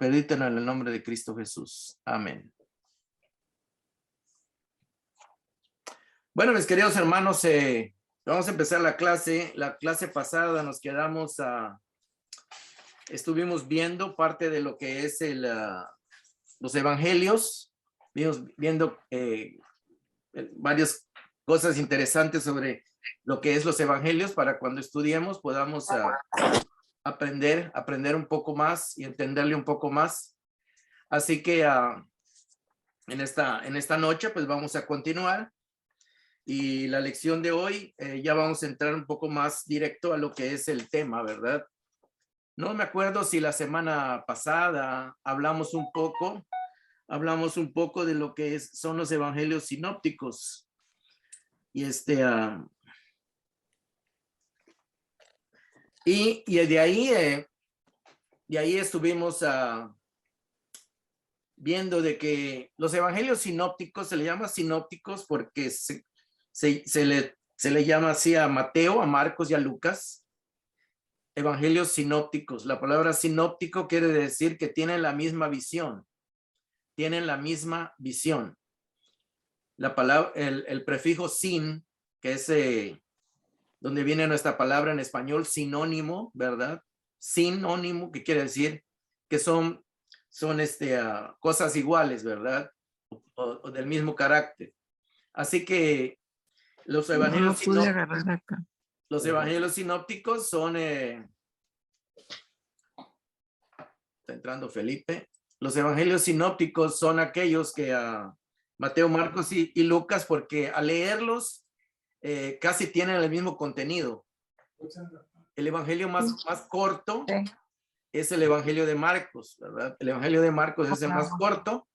Bendito en el nombre de Cristo Jesús. Amén. Bueno, mis queridos hermanos, vamos a empezar la clase. La clase pasada nos quedamos estuvimos viendo parte de lo que es los evangelios. Vimos viendo varias cosas interesantes sobre lo que es los evangelios para cuando estudiemos podamos aprender un poco más y entenderle un poco más. Así que en esta noche pues vamos a continuar y la lección de hoy ya vamos a entrar un poco más directo a lo que es el tema, ¿verdad? No me acuerdo si la semana pasada hablamos un poco de lo que son los evangelios sinópticos y y de ahí estuvimos viendo de que los evangelios sinópticos se le llama sinópticos porque se le llama así a Mateo, a Marcos y a Lucas. Evangelios sinópticos. La palabra sinóptico quiere decir que tienen la misma visión. Tienen la misma visión. La palabra, el prefijo sin, que es donde viene nuestra palabra en español, sinónimo, ¿verdad? Sinónimo, que quiere decir que son cosas iguales, ¿verdad? O del mismo carácter. Así que los evangelios, los evangelios sinópticos son, está entrando Felipe, los evangelios sinópticos son aquellos que Mateo, Marcos y Lucas, porque al leerlos casi tienen el mismo contenido. El evangelio más corto es el evangelio de Marcos, ¿verdad? El evangelio de Marcos es el más corto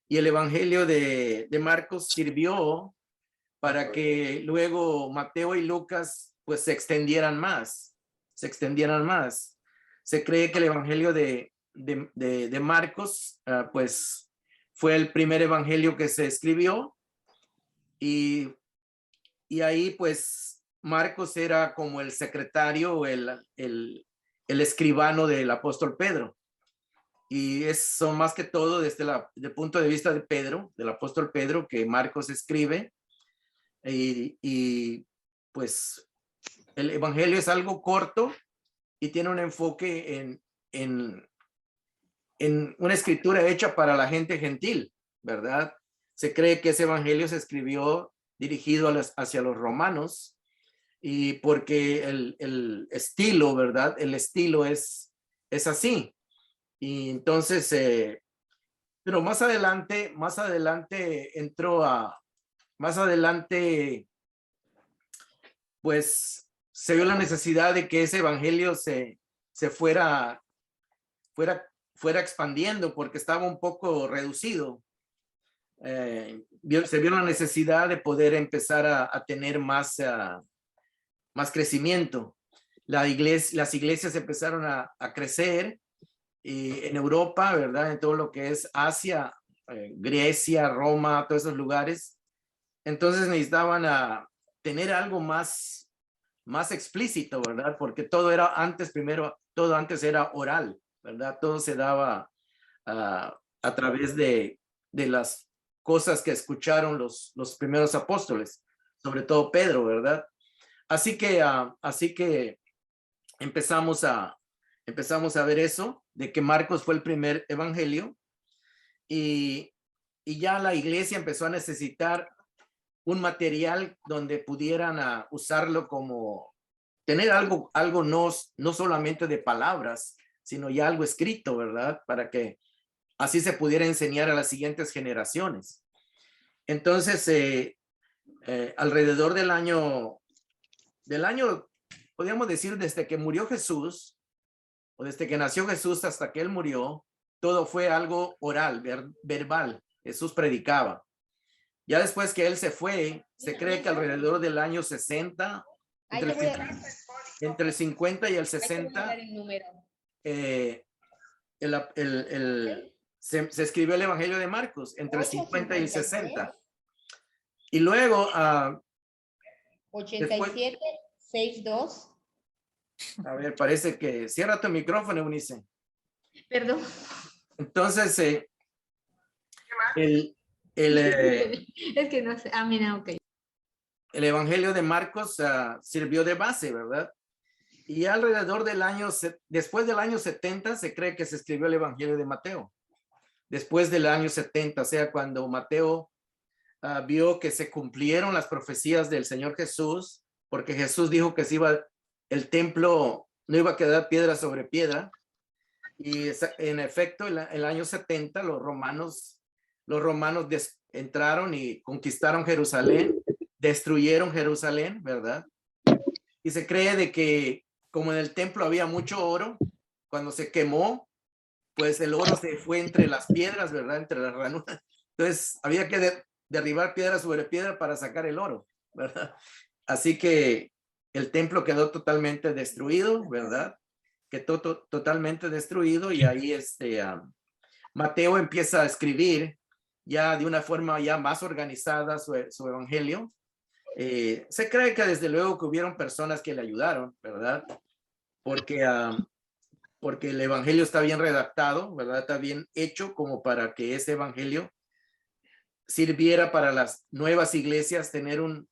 y el evangelio de Marcos sirvió para que luego Mateo y Lucas pues se extendieran más. Se cree que el evangelio de Marcos pues fue el primer evangelio que se escribió y ahí pues Marcos era como el secretario, el escribano del apóstol Pedro. Y son más que todo desde el punto de vista de Pedro, del apóstol Pedro, que Marcos escribe. Y pues el evangelio es algo corto y tiene un enfoque en una escritura hecha para la gente gentil, ¿verdad? Se cree que ese evangelio se escribió dirigido hacia los romanos y porque el estilo, ¿verdad? El estilo es así. Y entonces, pero más adelante pues se vio la necesidad de que ese evangelio se fuera expandiendo porque estaba un poco reducido. Se vio la necesidad de poder empezar a tener más crecimiento. Las iglesias empezaron a crecer en Europa, ¿verdad? En todo lo que es Asia, Grecia, Roma, todos esos lugares. Entonces necesitaban tener algo más explícito, ¿verdad? Porque todo antes era oral, ¿verdad? Todo se daba a través de las cosas que escucharon los primeros apóstoles, sobre todo Pedro, ¿verdad? Así que empezamos a ver eso, de que Marcos fue el primer evangelio y ya la iglesia empezó a necesitar un material donde pudieran usarlo como tener algo no solamente de palabras, sino ya algo escrito, ¿verdad? Para que así se pudiera enseñar a las siguientes generaciones. Entonces, alrededor del año, podríamos decir desde que murió Jesús, o desde que nació Jesús hasta que él murió, todo fue algo oral, verbal. Jesús predicaba. Ya después que él se fue, se cree que alrededor del año 60, entre el 50 y el 60, se escribió el Evangelio de Marcos, entre el 50 y el 60. Y luego, 87, 62. A ver, parece que cierra tu micrófono, Eunice. Perdón. Entonces, el, Es que no sé. Ah, mira, ok. el Evangelio de Marcos sirvió de base, ¿verdad? Y alrededor del año, después del año 70, se cree que se escribió el Evangelio de Mateo. Después del año 70, o sea, cuando Mateo vio que se cumplieron las profecías del Señor Jesús, porque Jesús dijo que el templo no iba a quedar piedra sobre piedra. Y en efecto, el año 70, los romanos entraron y conquistaron Jerusalén, destruyeron Jerusalén, ¿verdad? Y se cree de que como en el templo había mucho oro, cuando se quemó, pues el oro se fue entre las piedras, ¿verdad? Entre las ranuras. Entonces había que derribar piedra sobre piedra para sacar el oro, ¿verdad? Así que el templo quedó totalmente destruido, ¿verdad? Quedó totalmente destruido y ahí Mateo empieza a escribir ya de una forma ya más organizada su evangelio. Se cree que desde luego que hubieron personas que le ayudaron, ¿verdad? Porque porque el evangelio está bien redactado, ¿verdad? Está bien hecho como para que ese evangelio sirviera para las nuevas iglesias tener un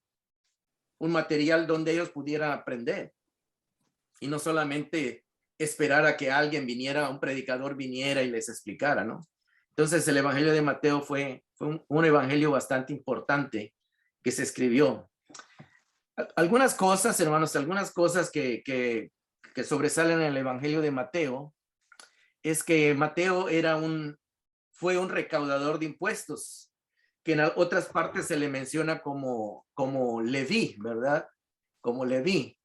material donde ellos pudieran aprender y no solamente esperar a que alguien viniera, un predicador viniera y les explicara, ¿no? Entonces el evangelio de Mateo fue un evangelio bastante importante que se escribió. Algunas cosas, hermanos, algunas cosas que sobresalen en el evangelio de Mateo es que Mateo fue un recaudador de impuestos, que en otras partes se le menciona como Leví, ¿verdad? Como Leví.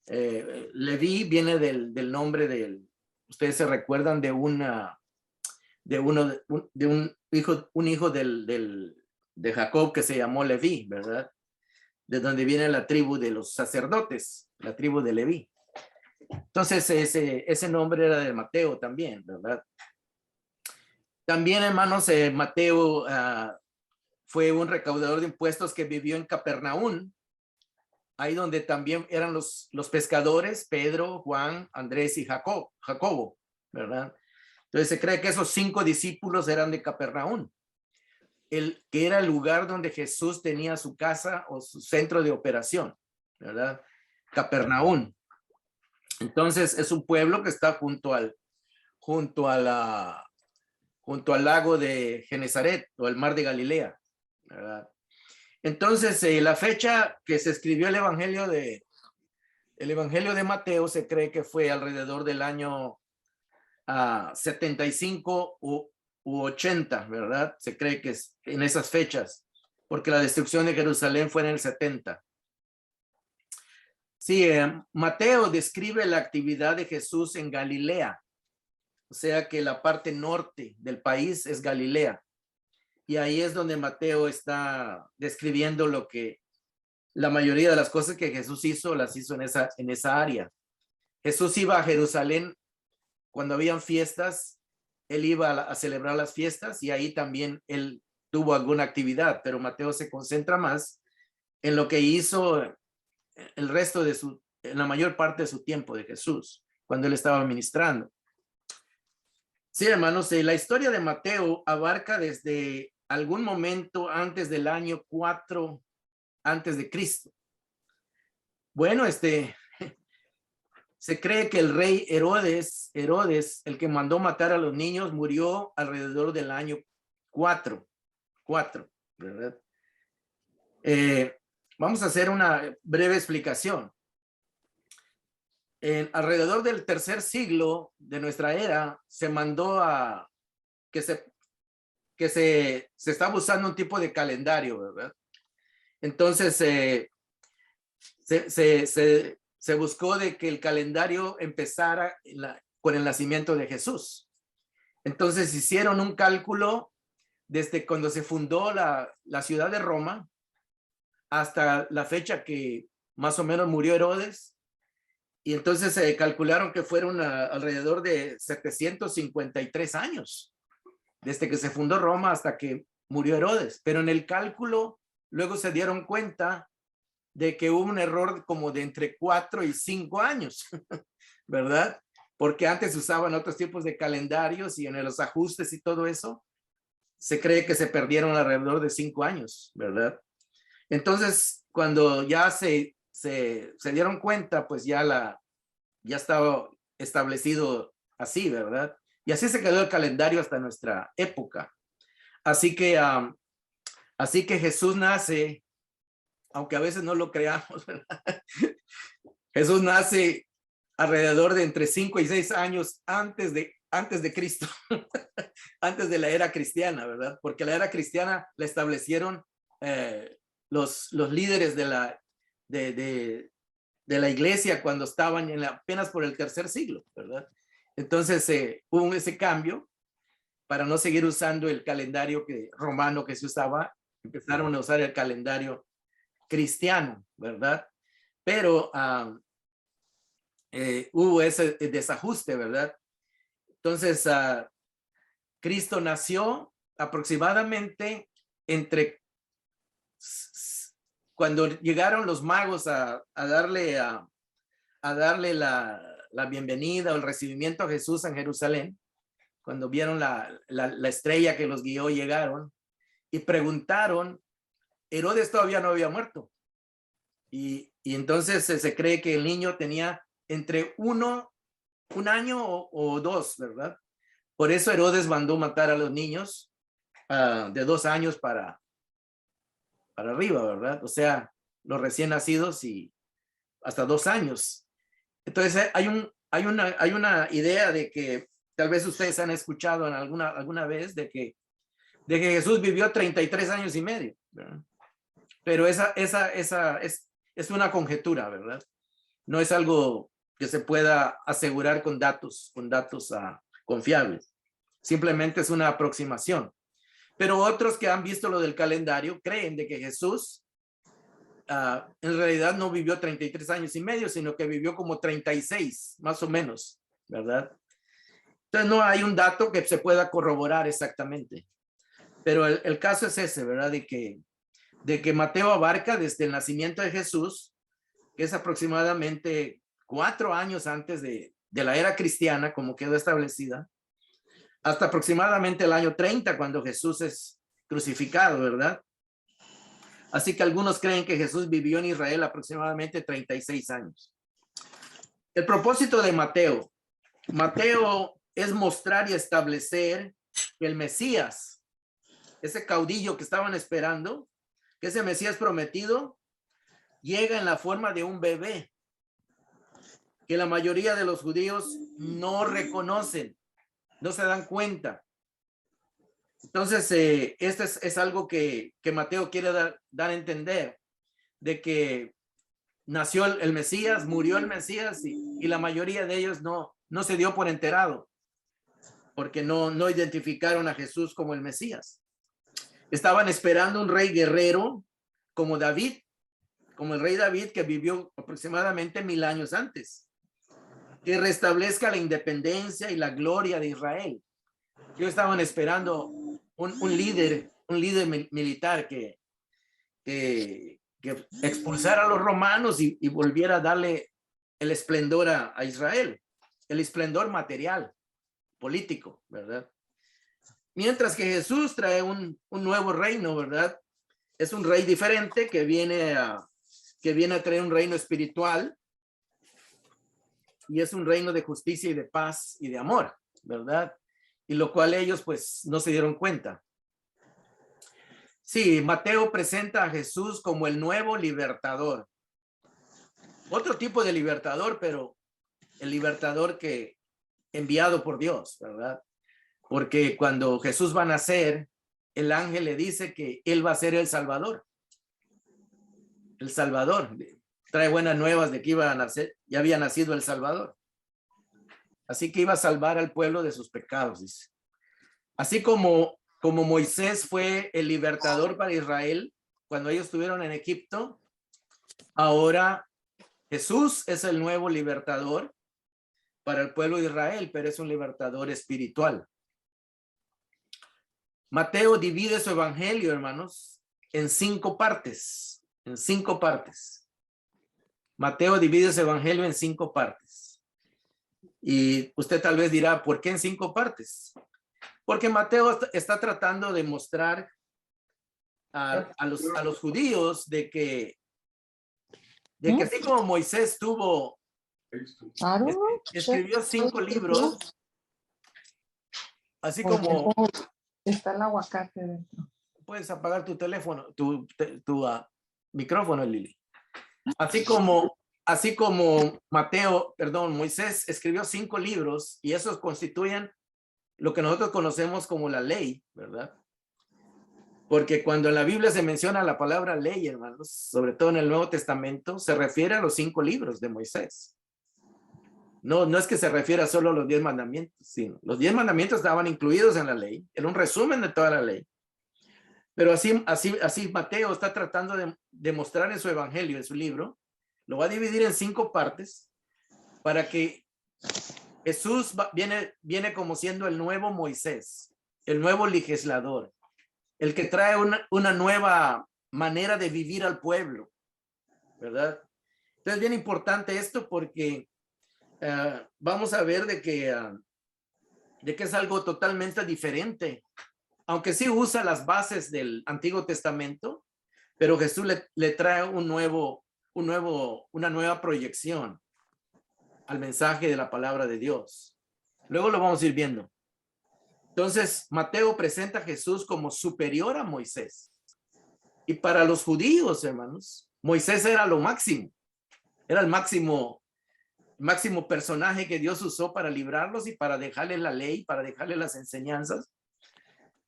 Leví viene del nombre ustedes se recuerdan de un hijo de Jacob que se llamó Leví, ¿verdad? De donde viene la tribu de los sacerdotes, la tribu de Leví. Entonces ese nombre era de Mateo también, ¿verdad? También, hermanos, Mateo fue un recaudador de impuestos que vivió en Capernaum, ahí donde también eran los pescadores, Pedro, Juan, Andrés y Jacobo, ¿verdad? Entonces se cree que esos 5 discípulos eran de Capernaum, que era el lugar donde Jesús tenía su casa o su centro de operación, ¿verdad? Capernaum. Entonces es un pueblo que está junto al lago de Genezaret o el mar de Galilea, ¿verdad? Entonces, la fecha que se escribió el Evangelio de Mateo se cree que fue alrededor del año 75 u 80, ¿verdad? Se cree que es en esas fechas, porque la destrucción de Jerusalén fue en el 70. Sí, Mateo describe la actividad de Jesús en Galilea, o sea que la parte norte del país es Galilea. Y ahí es donde Mateo está describiendo la mayoría de las cosas que Jesús hizo, las hizo en esa área. Jesús iba a Jerusalén cuando habían fiestas, él iba a celebrar las fiestas y ahí también él tuvo alguna actividad, pero Mateo se concentra más en lo que hizo el resto en la mayor parte de su tiempo de Jesús, cuando él estaba ministrando. Sí, hermanos, la historia de Mateo abarca desde algún momento antes del año 4 antes de Cristo. Bueno, se cree que el rey Herodes, el que mandó matar a los niños, murió alrededor del año 4, ¿verdad? Vamos a hacer una breve explicación. Alrededor del 3er siglo de nuestra era, se mandó que se está usando un tipo de calendario, ¿verdad? Entonces, se buscó de que el calendario empezara con el nacimiento de Jesús. Entonces hicieron un cálculo desde cuando se fundó la ciudad de Roma hasta la fecha que más o menos murió Herodes. Y entonces se calcularon que fueron alrededor de 753 años, desde que se fundó Roma hasta que murió Herodes. Pero en el cálculo luego se dieron cuenta de que hubo un error como de entre 4 y 5 años, ¿verdad? porque antes usaban otros tipos de calendarios y en los ajustes y todo eso, se cree que se perdieron alrededor de 5 años, ¿verdad? Entonces, cuando ya se dieron cuenta, pues ya estaba establecido así, ¿verdad? Y así se quedó el calendario hasta nuestra época. Así que Jesús nace, aunque a veces no lo creamos, ¿verdad? Jesús nace alrededor de entre 5 y 6 años antes de Cristo, antes de la era cristiana, ¿verdad? Porque la era cristiana la establecieron los líderes de la iglesia cuando estaban apenas por el 3er siglo, ¿verdad? Entonces hubo ese cambio para no seguir usando el calendario romano que se usaba, empezaron a usar el calendario cristiano, ¿verdad? Pero hubo ese desajuste, ¿verdad? Entonces, Cristo nació aproximadamente cuando llegaron los magos a darle la bienvenida o el recibimiento a Jesús en Jerusalén, cuando vieron la estrella que los guió, llegaron y preguntaron, Herodes todavía no había muerto. Y entonces se cree que el niño tenía entre un año o 2, ¿verdad? Por eso Herodes mandó matar a los niños de 2 años para arriba, ¿verdad? O sea, los recién nacidos y hasta 2 años. Entonces hay una idea de que tal vez ustedes han escuchado en alguna vez de que Jesús vivió 33 años y medio, ¿verdad? Pero esa es una conjetura, ¿verdad? No es algo que se pueda asegurar con datos confiables. Simplemente es una aproximación. Pero otros que han visto lo del calendario creen de que Jesús en realidad no vivió 33 años y medio, sino que vivió como 36, más o menos, ¿verdad? Entonces no hay un dato que se pueda corroborar exactamente. Pero el caso es ese, ¿verdad? De que Mateo abarca desde el nacimiento de Jesús, que es aproximadamente 4 años antes de la era cristiana, como quedó establecida, hasta aproximadamente el año 30, cuando Jesús es crucificado, ¿verdad? Así que algunos creen que Jesús vivió en Israel aproximadamente 36 años. El propósito de Mateo es mostrar y establecer que el Mesías, ese caudillo que estaban esperando, que ese Mesías prometido, llega en la forma de un bebé, que la mayoría de los judíos no reconocen, no se dan cuenta. Entonces, esto es algo que Mateo quiere dar a entender, de que nació el Mesías, murió el Mesías y la mayoría de ellos no se dio por enterado, porque no identificaron a Jesús como el Mesías. Estaban esperando un rey guerrero como David, como el rey David, que vivió aproximadamente 1000 años antes, que restablezca la independencia y la gloria de Israel. Ellos estaban esperando un líder militar que expulsara a los romanos y volviera a darle el esplendor a Israel, el esplendor material, político, ¿verdad? Mientras que Jesús trae un nuevo reino, ¿verdad? Es un rey diferente que viene a traer un reino espiritual, y es un reino de justicia y de paz y de amor, ¿verdad? Y lo cual ellos pues no se dieron cuenta. Sí, Mateo presenta a Jesús como el nuevo libertador. Otro tipo de libertador, pero el libertador que enviado por Dios, ¿verdad? Porque cuando Jesús va a nacer, el ángel le dice que él va a ser el Salvador. El Salvador. Trae buenas nuevas de que iba a nacer, ya había nacido el Salvador. Así que iba a salvar al pueblo de sus pecados, dice. Así como Moisés fue el libertador para Israel cuando ellos estuvieron en Egipto, ahora Jesús es el nuevo libertador para el pueblo de Israel, pero es un libertador espiritual. Mateo divide su evangelio, hermanos, en 5 partes. En 5 partes. Mateo divide su evangelio en 5 partes. Y usted tal vez dirá, ¿por qué en 5 partes? Porque Mateo está tratando de mostrar a los judíos de que así como Moisés escribió 5 libros, así como está el aguacate dentro. puedes apagar tu teléfono, tu micrófono, Lili. Así como Moisés escribió 5 libros y esos constituyen lo que nosotros conocemos como la ley, ¿verdad? Porque cuando en la Biblia se menciona la palabra ley, hermanos, sobre todo en el Nuevo Testamento, se refiere a los 5 libros de Moisés. No es que se refiera solo a los 10 mandamientos, sino los 10 mandamientos estaban incluidos en la ley, era un resumen de toda la ley. Pero así Mateo está tratando de mostrar en su evangelio, en su libro, lo va a dividir en 5 partes para que Jesús viene como siendo el nuevo Moisés, el nuevo legislador, el que trae una nueva manera de vivir al pueblo, ¿verdad? Entonces es bien importante esto porque vamos a ver de que es algo totalmente diferente. Aunque sí usa las bases del Antiguo Testamento, pero Jesús le trae una nueva proyección al mensaje de la palabra de Dios. Luego lo vamos a ir viendo. Entonces, Mateo presenta a Jesús como superior a Moisés. Y para los judíos, hermanos, Moisés era lo máximo. Era el máximo personaje que Dios usó para librarlos y para dejarles la ley, para dejarles las enseñanzas.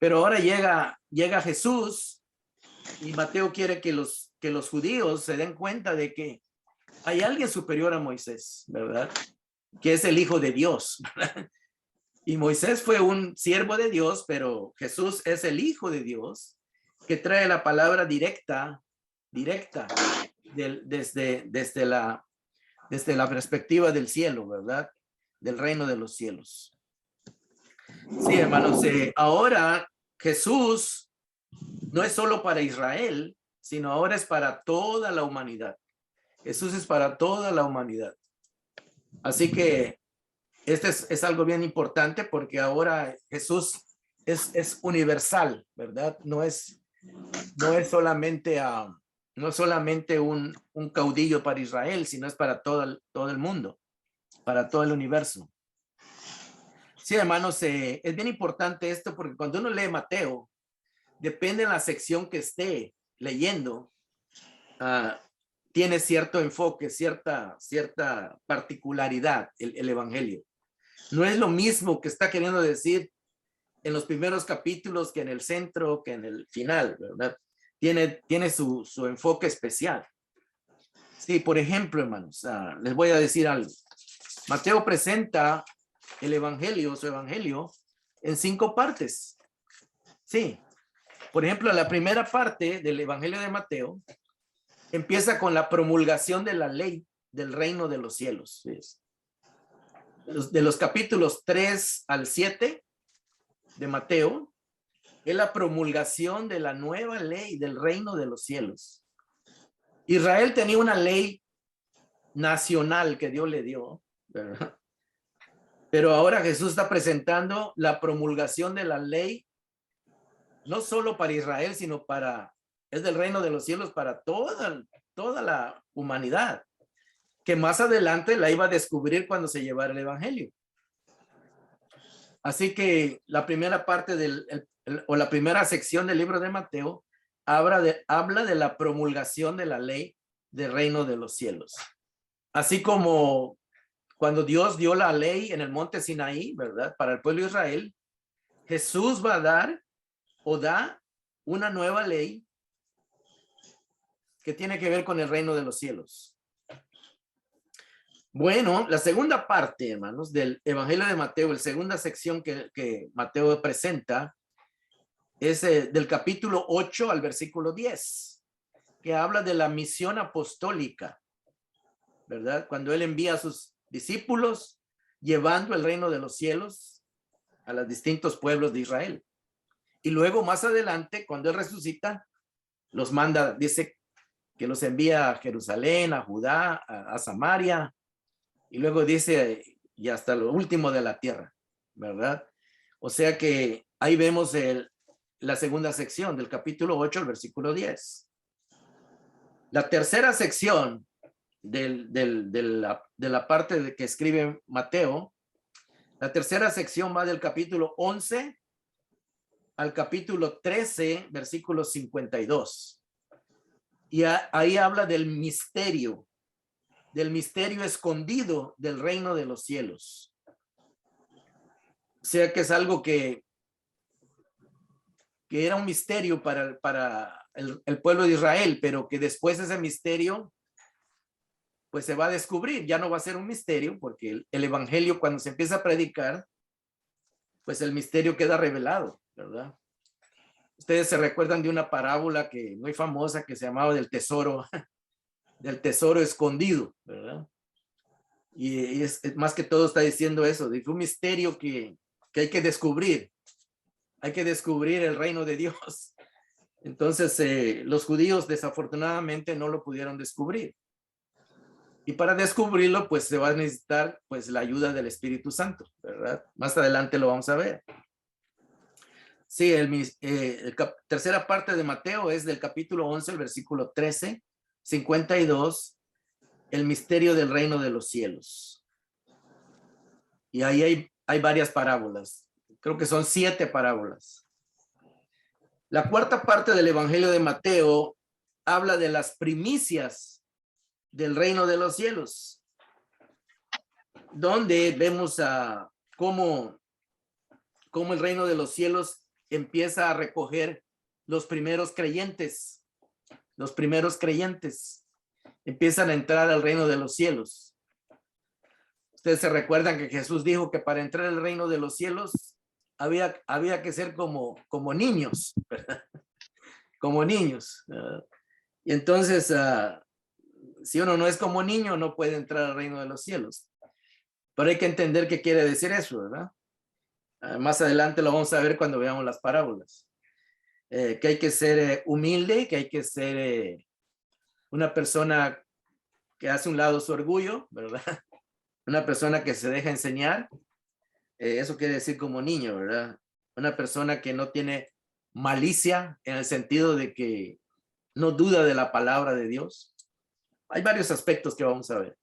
Pero ahora llega Jesús y Mateo quiere que los judíos se den cuenta de que hay alguien superior a Moisés, ¿verdad? Que es el Hijo de Dios, ¿verdad? Y Moisés fue un siervo de Dios, pero Jesús es el Hijo de Dios que trae la palabra directa desde la perspectiva del cielo, ¿verdad? Del reino de los cielos. Sí, hermanos, ahora Jesús no es solo para Israel, sino ahora es para toda la humanidad. Jesús es para toda la humanidad. Así que este es algo bien importante porque ahora Jesús es universal, ¿verdad? No es solamente un caudillo para Israel, sino es para todo el mundo, para todo el universo. Sí, hermanos, es bien importante esto porque cuando uno lee Mateo, depende de la sección que esté leyendo, tiene cierto enfoque, cierta particularidad el evangelio. No es lo mismo que está queriendo decir en los primeros capítulos que en el centro, que en el final, ¿verdad? Tiene su enfoque especial. Sí, por ejemplo, hermanos, les voy a decir algo. Mateo presenta su evangelio, en 5 partes. Sí. Por ejemplo, la primera parte del evangelio de Mateo empieza con la promulgación de la ley del reino de los cielos. ¿Sí? De los capítulos 3 al 7 de Mateo, es la promulgación de la nueva ley del reino de los cielos. Israel tenía una ley nacional que Dios le dio, ¿verdad? Pero ahora Jesús está presentando la promulgación de la ley, no solo para Israel, sino es del reino de los cielos para toda la humanidad, que más adelante la iba a descubrir cuando se llevara el evangelio. Así que la primera parte o la primera sección del libro de Mateo habla de la promulgación de la ley del reino de los cielos. Así como cuando Dios dio la ley en el monte Sinaí, ¿verdad? Para el pueblo de Israel, Jesús va a da una nueva ley que tiene que ver con el reino de los cielos. Bueno, la segunda parte, hermanos, del Evangelio de Mateo, la segunda sección que Mateo presenta, es del capítulo 8 al versículo 10, que habla de la misión apostólica, ¿verdad? Cuando él envía a sus discípulos llevando el reino de los cielos a los distintos pueblos de Israel. Y luego más adelante, cuando él resucita, los manda, dice que los envía a Jerusalén, a Judá, a Samaria, y luego dice y hasta lo último de la tierra, ¿verdad? O sea que ahí vemos la segunda sección del capítulo 8 al versículo 10. La tercera sección de la parte que escribe Mateo, la tercera sección va del capítulo 11 al capítulo 13, versículo 52. Y ahí habla del misterio escondido del reino de los cielos. O sea que es algo que era un misterio para el pueblo de Israel, pero que después ese misterio pues se va a descubrir, ya no va a ser un misterio, porque el evangelio cuando se empieza a predicar, pues el misterio queda revelado, ¿verdad? Ustedes se recuerdan de una parábola que muy famosa que se llamaba del tesoro escondido, ¿verdad? Y es más que todo está diciendo eso, de un misterio que hay que descubrir. Hay que descubrir el reino de Dios. Entonces, los judíos desafortunadamente no lo pudieron descubrir. Y para descubrirlo, pues se va a necesitar pues la ayuda del Espíritu Santo, ¿verdad? Más adelante lo vamos a ver. Sí, tercera parte de Mateo es del capítulo 11, el versículo 13, 52, el misterio del reino de los cielos. Y ahí hay varias parábolas. Creo que son 7 parábolas. La cuarta parte del Evangelio de Mateo habla de las primicias del reino de los cielos, donde vemos cómo el reino de los cielos empieza a recoger los primeros creyentes. Los primeros creyentes empiezan a entrar al reino de los cielos. Ustedes se recuerdan que Jesús dijo que para entrar al reino de los cielos había que ser como niños, ¿verdad? Como niños. Y entonces, si uno no es como niño, no puede entrar al reino de los cielos. Pero hay que entender qué quiere decir eso, ¿verdad? Más adelante lo vamos a ver cuando veamos las parábolas. Que hay que ser humilde, que hay que ser una persona que hace un lado su orgullo, ¿verdad? Una persona que se deja enseñar. Eso quiere decir como niño, ¿verdad? Una persona que no tiene malicia en el sentido de que no duda de la palabra de Dios. Hay varios aspectos que vamos a ver.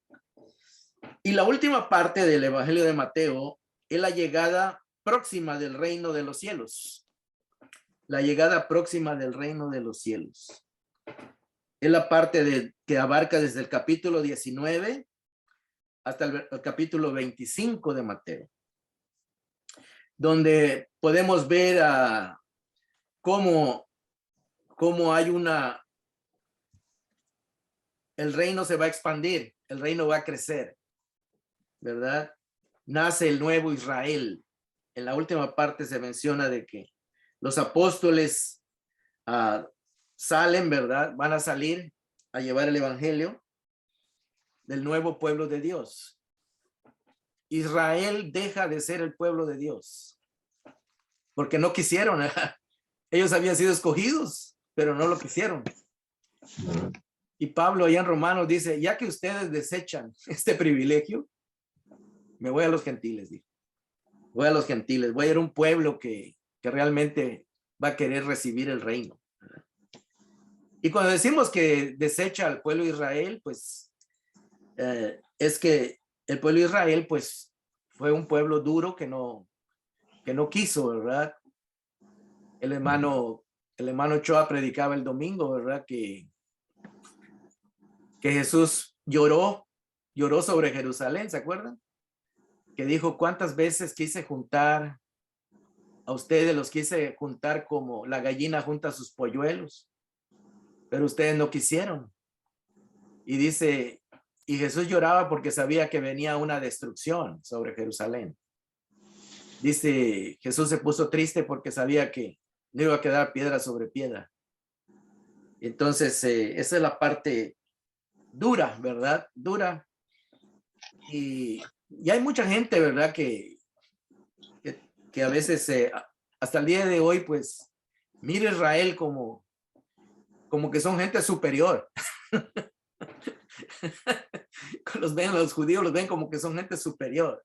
Y la última parte del Evangelio de Mateo es la llegada próxima del reino de los cielos. La llegada próxima del reino de los cielos. Es la parte que abarca desde el capítulo 19 hasta el capítulo 25 de Mateo, donde podemos ver cómo hay el reino se va a expandir, el reino va a crecer, ¿verdad? Nace el nuevo Israel. En la última parte se menciona de que los apóstoles salen, ¿verdad? Van a salir a llevar el evangelio del nuevo pueblo de Dios. Israel deja de ser el pueblo de Dios porque no quisieron. Ellos habían sido escogidos, pero no lo quisieron. Y Pablo allá en Romanos dice, ya que ustedes desechan este privilegio, me voy a los gentiles, dijo. Voy a los gentiles, voy a ir a un pueblo que realmente va a querer recibir el reino. Y cuando decimos que desecha al pueblo de Israel, pues es que el pueblo de Israel pues fue un pueblo duro que no quiso, ¿verdad? El hermano Ochoa predicaba el domingo, ¿verdad? Que Jesús lloró sobre Jerusalén, ¿se acuerdan? Que dijo, ¿cuántas veces quise juntar a ustedes? Los quise juntar como la gallina junta sus polluelos, pero ustedes no quisieron. Y dice, y Jesús lloraba porque sabía que venía una destrucción sobre Jerusalén. Dice, Jesús se puso triste porque sabía que no iba a quedar piedra sobre piedra. Entonces, esa es la parte dura, ¿verdad? Dura. Y hay mucha gente, ¿verdad? Que a veces, hasta el día de hoy, pues, mira Israel como que son gente superior. Los judíos los ven como que son gente superior.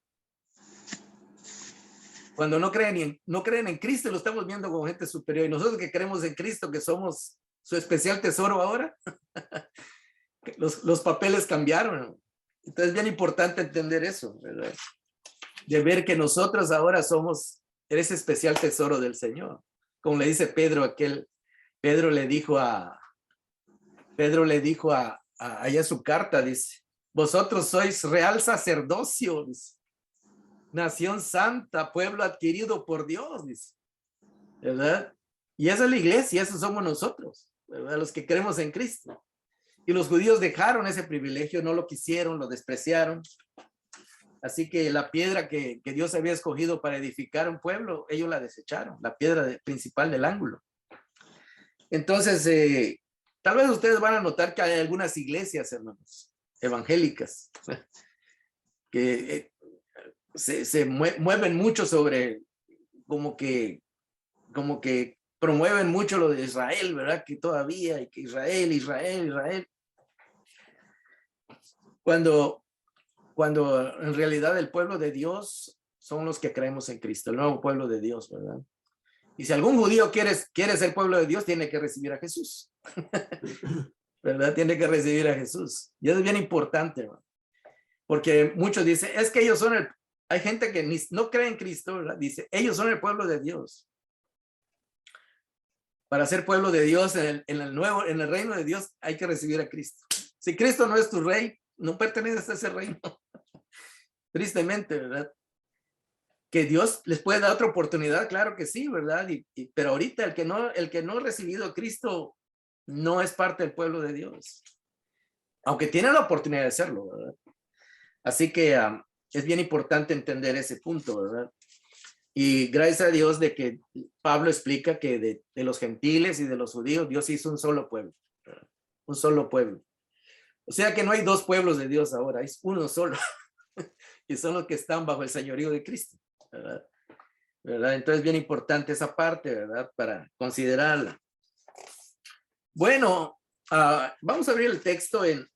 Cuando no creen en Cristo, lo estamos viendo como gente superior. Y nosotros que creemos en Cristo, que somos su especial tesoro ahora, los papeles cambiaron. Entonces es bien importante entender eso, ¿verdad? De ver que nosotros ahora somos ese especial tesoro del Señor. Como le dice Pedro, Pedro le dijo allá en su carta, dice, vosotros sois real sacerdocio, dice, nación santa, pueblo adquirido por Dios, dice, ¿verdad? Y esa es la iglesia, esos somos nosotros, ¿verdad? Los que creemos en Cristo. Y los judíos dejaron ese privilegio, no lo quisieron, lo despreciaron. Así que la piedra que Dios había escogido para edificar un pueblo, ellos la desecharon, la piedra principal del ángulo. Entonces, tal vez ustedes van a notar que hay algunas iglesias, hermanos, evangélicas, que se mueven mucho sobre, como que promueven mucho lo de Israel, ¿verdad? Que todavía, y que Israel. Cuando en realidad el pueblo de Dios son los que creemos en Cristo, el nuevo pueblo de Dios, ¿verdad? Y si algún judío quiere ser pueblo de Dios, tiene que recibir a Jesús, ¿verdad? Tiene que recibir a Jesús. Y eso es bien importante, ¿verdad? Porque muchos dicen, es que ellos son hay gente que no cree en Cristo, ¿verdad? Dice, ellos son el pueblo de Dios. Para ser pueblo de Dios en el reino de Dios hay que recibir a Cristo. Si Cristo no es tu rey, no perteneces a ese reino. Tristemente, ¿verdad? Que Dios les puede dar otra oportunidad, claro que sí, ¿verdad? Pero ahorita el que no ha recibido a Cristo no es parte del pueblo de Dios. Aunque tiene la oportunidad de serlo, ¿verdad? Así que es bien importante entender ese punto, ¿verdad? Y gracias a Dios de que Pablo explica que de los gentiles y de los judíos, Dios hizo un solo pueblo, ¿verdad? Un solo pueblo. O sea que no hay dos pueblos de Dios ahora, es uno solo. Y son los que están bajo el señorío de Cristo, ¿verdad? ¿Verdad? Entonces bien importante esa parte, ¿verdad? Para considerarla. Bueno, vamos a abrir el texto en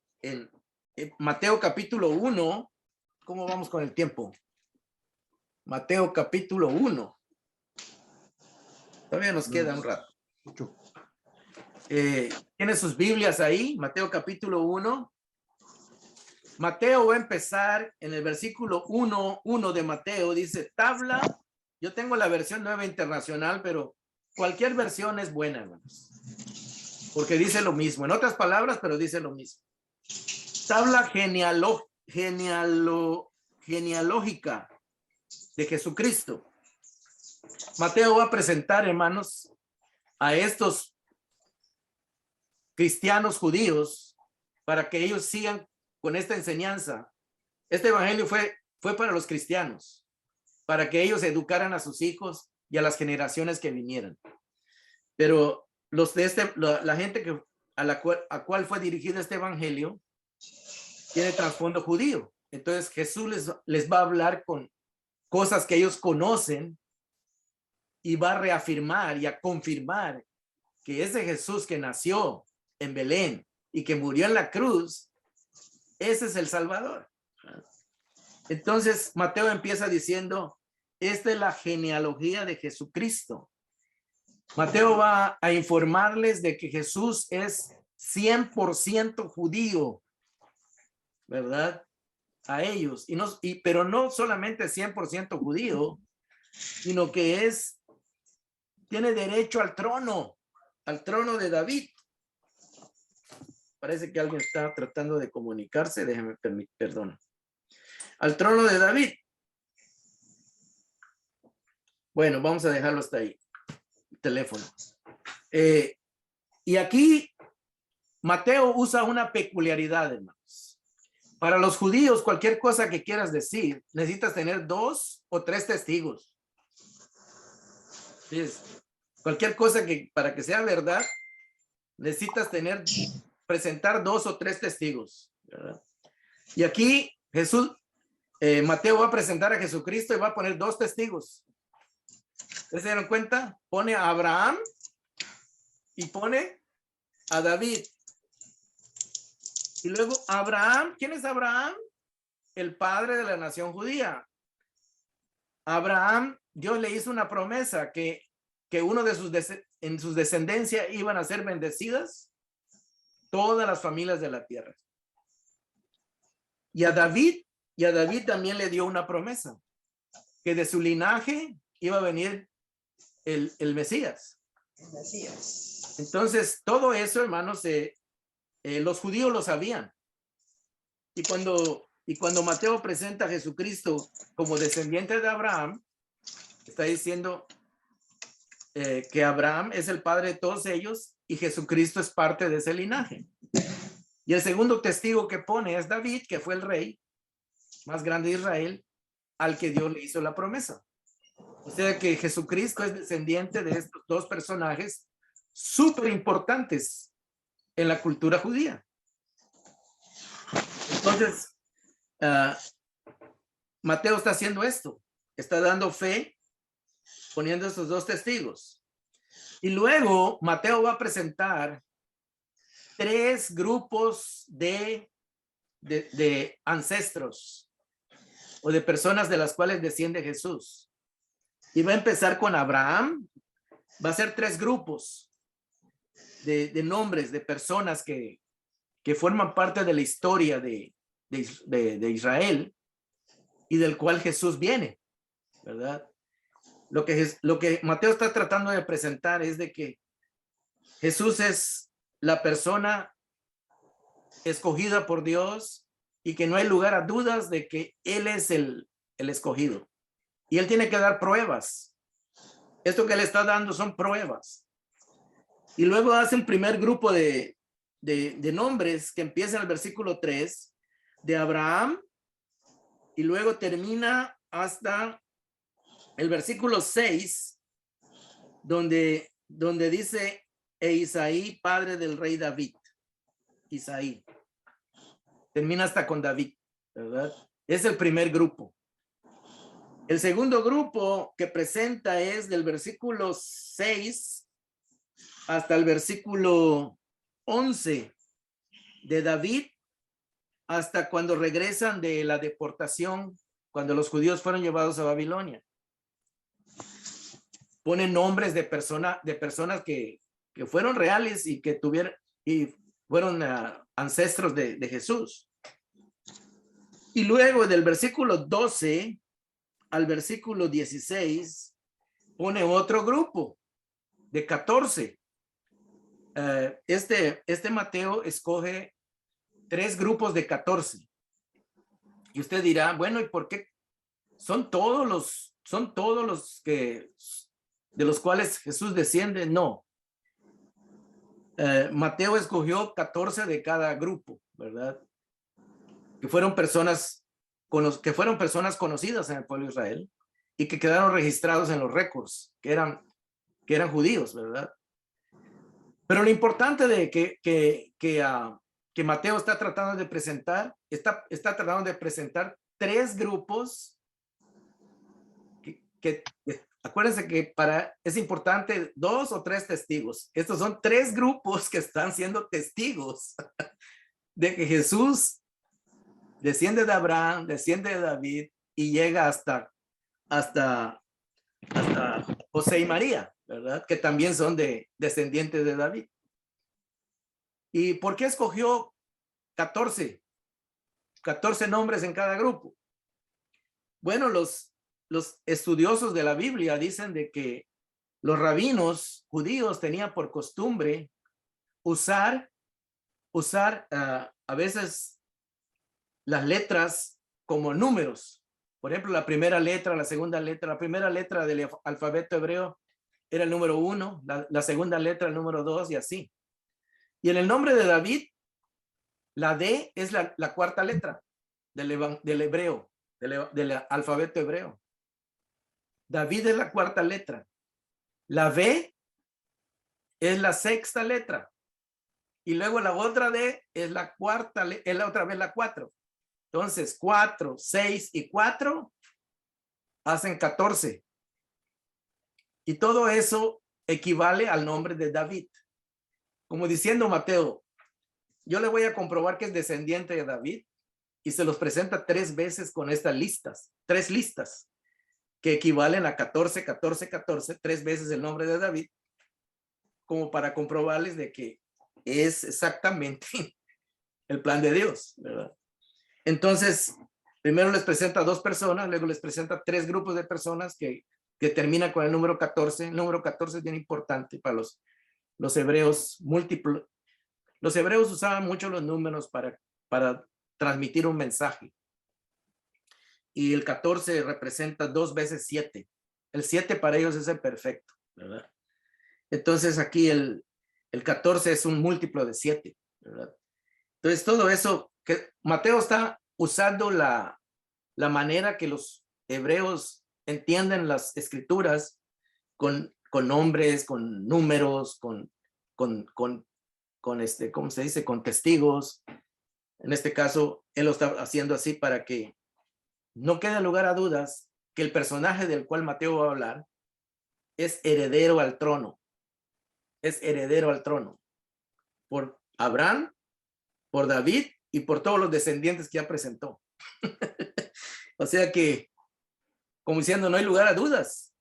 Mateo capítulo 1. ¿Cómo vamos con el tiempo? Mateo capítulo 1. Todavía nos queda un rato. ¿Tiene sus Biblias ahí? Mateo capítulo 1. Mateo va a empezar en el versículo 1 de Mateo. Dice, tabla. Yo tengo la versión nueva internacional, pero cualquier versión es buena, hermanos. Porque dice lo mismo. En otras palabras, pero dice lo mismo. Tabla genealógica de Jesucristo. Mateo va a presentar, hermanos, a estos cristianos judíos para que ellos sigan con esta enseñanza. Este evangelio fue para los cristianos, para que ellos educaran a sus hijos y a las generaciones que vinieran. Pero la gente a cual fue dirigido este evangelio tiene trasfondo judío. Entonces Jesús les va a hablar con cosas que ellos conocen y va a reafirmar y a confirmar que ese Jesús que nació en Belén y que murió en la cruz, ese es el Salvador. Entonces Mateo empieza diciendo, esta es la genealogía de Jesucristo. Mateo va a informarles de que Jesús es 100% judío, ¿verdad? A ellos, pero no solamente 100% judío, sino que tiene derecho al trono de David. Parece que alguien está tratando de comunicarse, déjeme perdón. Al trono de David. Bueno, vamos a dejarlo hasta ahí. Teléfono. Y aquí Mateo usa una peculiaridad, hermanos. Para los judíos, cualquier cosa que quieras decir, necesitas tener 2 o 3 testigos. ¿Ves? Cualquier cosa para que sea verdad, necesitas presentar 2 o 3 testigos, ¿verdad? Y aquí Mateo va a presentar a Jesucristo y va a poner 2 testigos. ¿Se dieron cuenta? Pone a Abraham y pone a David. Y luego Abraham, ¿quién es Abraham? El padre de la nación judía. Abraham Dios le hizo una promesa que uno de en sus descendencias iban a ser bendecidas todas las familias de la tierra. Y a David también le dio una promesa, que de su linaje iba a venir el Mesías. Entonces, todo eso, hermanos, los judíos lo sabían. Y cuando Mateo presenta a Jesucristo como descendiente de Abraham, está diciendo que Abraham es el padre de todos ellos y Jesucristo es parte de ese linaje. Y el segundo testigo que pone es David, que fue el rey más grande de Israel, al que Dios le hizo la promesa. O sea que Jesucristo es descendiente de estos dos personajes súper importantes en la cultura judía. Entonces, Mateo está haciendo esto, está dando fe, poniendo estos dos testigos. Y luego Mateo va a presentar tres grupos de ancestros o de personas de las cuales desciende Jesús. Y va a empezar con Abraham. Va a ser tres grupos de nombres de personas que forman parte de la historia de Israel y del cual Jesús viene, ¿verdad? Lo que Mateo está tratando de presentar es de que Jesús es la persona escogida por Dios y que no hay lugar a dudas de que Él es el escogido. Y Él tiene que dar pruebas. Esto que Él está dando son pruebas. Y luego hace un primer grupo de nombres que empieza en el versículo 3 de Abraham y luego termina hasta el versículo 6 donde dice Isaí, padre del rey David. Isaí. Termina hasta con David, ¿verdad? Es el primer grupo. El segundo grupo que presenta es del versículo 6 hasta el versículo 11 de David, hasta cuando regresan de la deportación, cuando los judíos fueron llevados a Babilonia. Ponen nombres de personas que fueron reales y que fueron ancestros de Jesús. Y luego del versículo 12 al versículo 16 pone otro grupo de 14. Este Mateo escoge tres grupos de 14. Y usted dirá, bueno, ¿y por qué? Son todos los que de los cuales Jesús desciende. No. Mateo escogió 14 de cada grupo, ¿verdad? Que fueron personas conocidas en el pueblo de Israel y que quedaron registrados en los récords, que eran judíos, ¿verdad? Pero lo importante de que Mateo está tratando de presentar, está tratando de presentar tres grupos que acuérdense que es importante 2 o 3 testigos. Estos son 3 grupos que están siendo testigos de que Jesús desciende de Abraham, desciende de David y llega hasta José y María, ¿verdad? Que también son descendientes de David. ¿Y por qué escogió 14 nombres en cada grupo? Bueno, los estudiosos de la Biblia dicen de que los rabinos judíos tenían por costumbre usar a veces las letras como números. Por ejemplo, la primera letra, la segunda letra, la primera letra del alfabeto hebreo era el número 1, la segunda letra el número 2 y así. Y en el nombre de David, la D es la cuarta letra del hebreo, del alfabeto hebreo. David es la cuarta letra. La B es la sexta letra. Y luego la otra D es la cuarta, es la otra vez la 4. Entonces, 4, 6 y 4 hacen 14. Y todo eso equivale al nombre de David. Como diciendo Mateo, yo le voy a comprobar que es descendiente de David y se los presenta 3 veces con estas listas, 3 listas. que equivalen a 14, 14, 14, 3 veces el nombre de David, como para comprobarles de que es exactamente el plan de Dios, ¿verdad? Entonces, primero les presenta 2 personas, luego les presenta 3 grupos de personas que terminan con el número 14. El número 14 es bien importante para los hebreos múltiplos. Los hebreos usaban mucho los números para transmitir un mensaje. Y el 14 representa 2 veces 7. El 7 para ellos es el perfecto, ¿verdad? Entonces aquí el 14 es un múltiplo de 7, ¿verdad? Entonces todo eso, que Mateo está usando la manera que los hebreos entienden las escrituras con nombres, con números, con ¿cómo se dice? Con testigos. En este caso, él lo está haciendo así para que no quede lugar a dudas que el personaje del cual Mateo va a hablar es heredero al trono. Es heredero al trono. Por Abraham, por David y por todos los descendientes que ya presentó. O sea que, como diciendo, no hay lugar a dudas.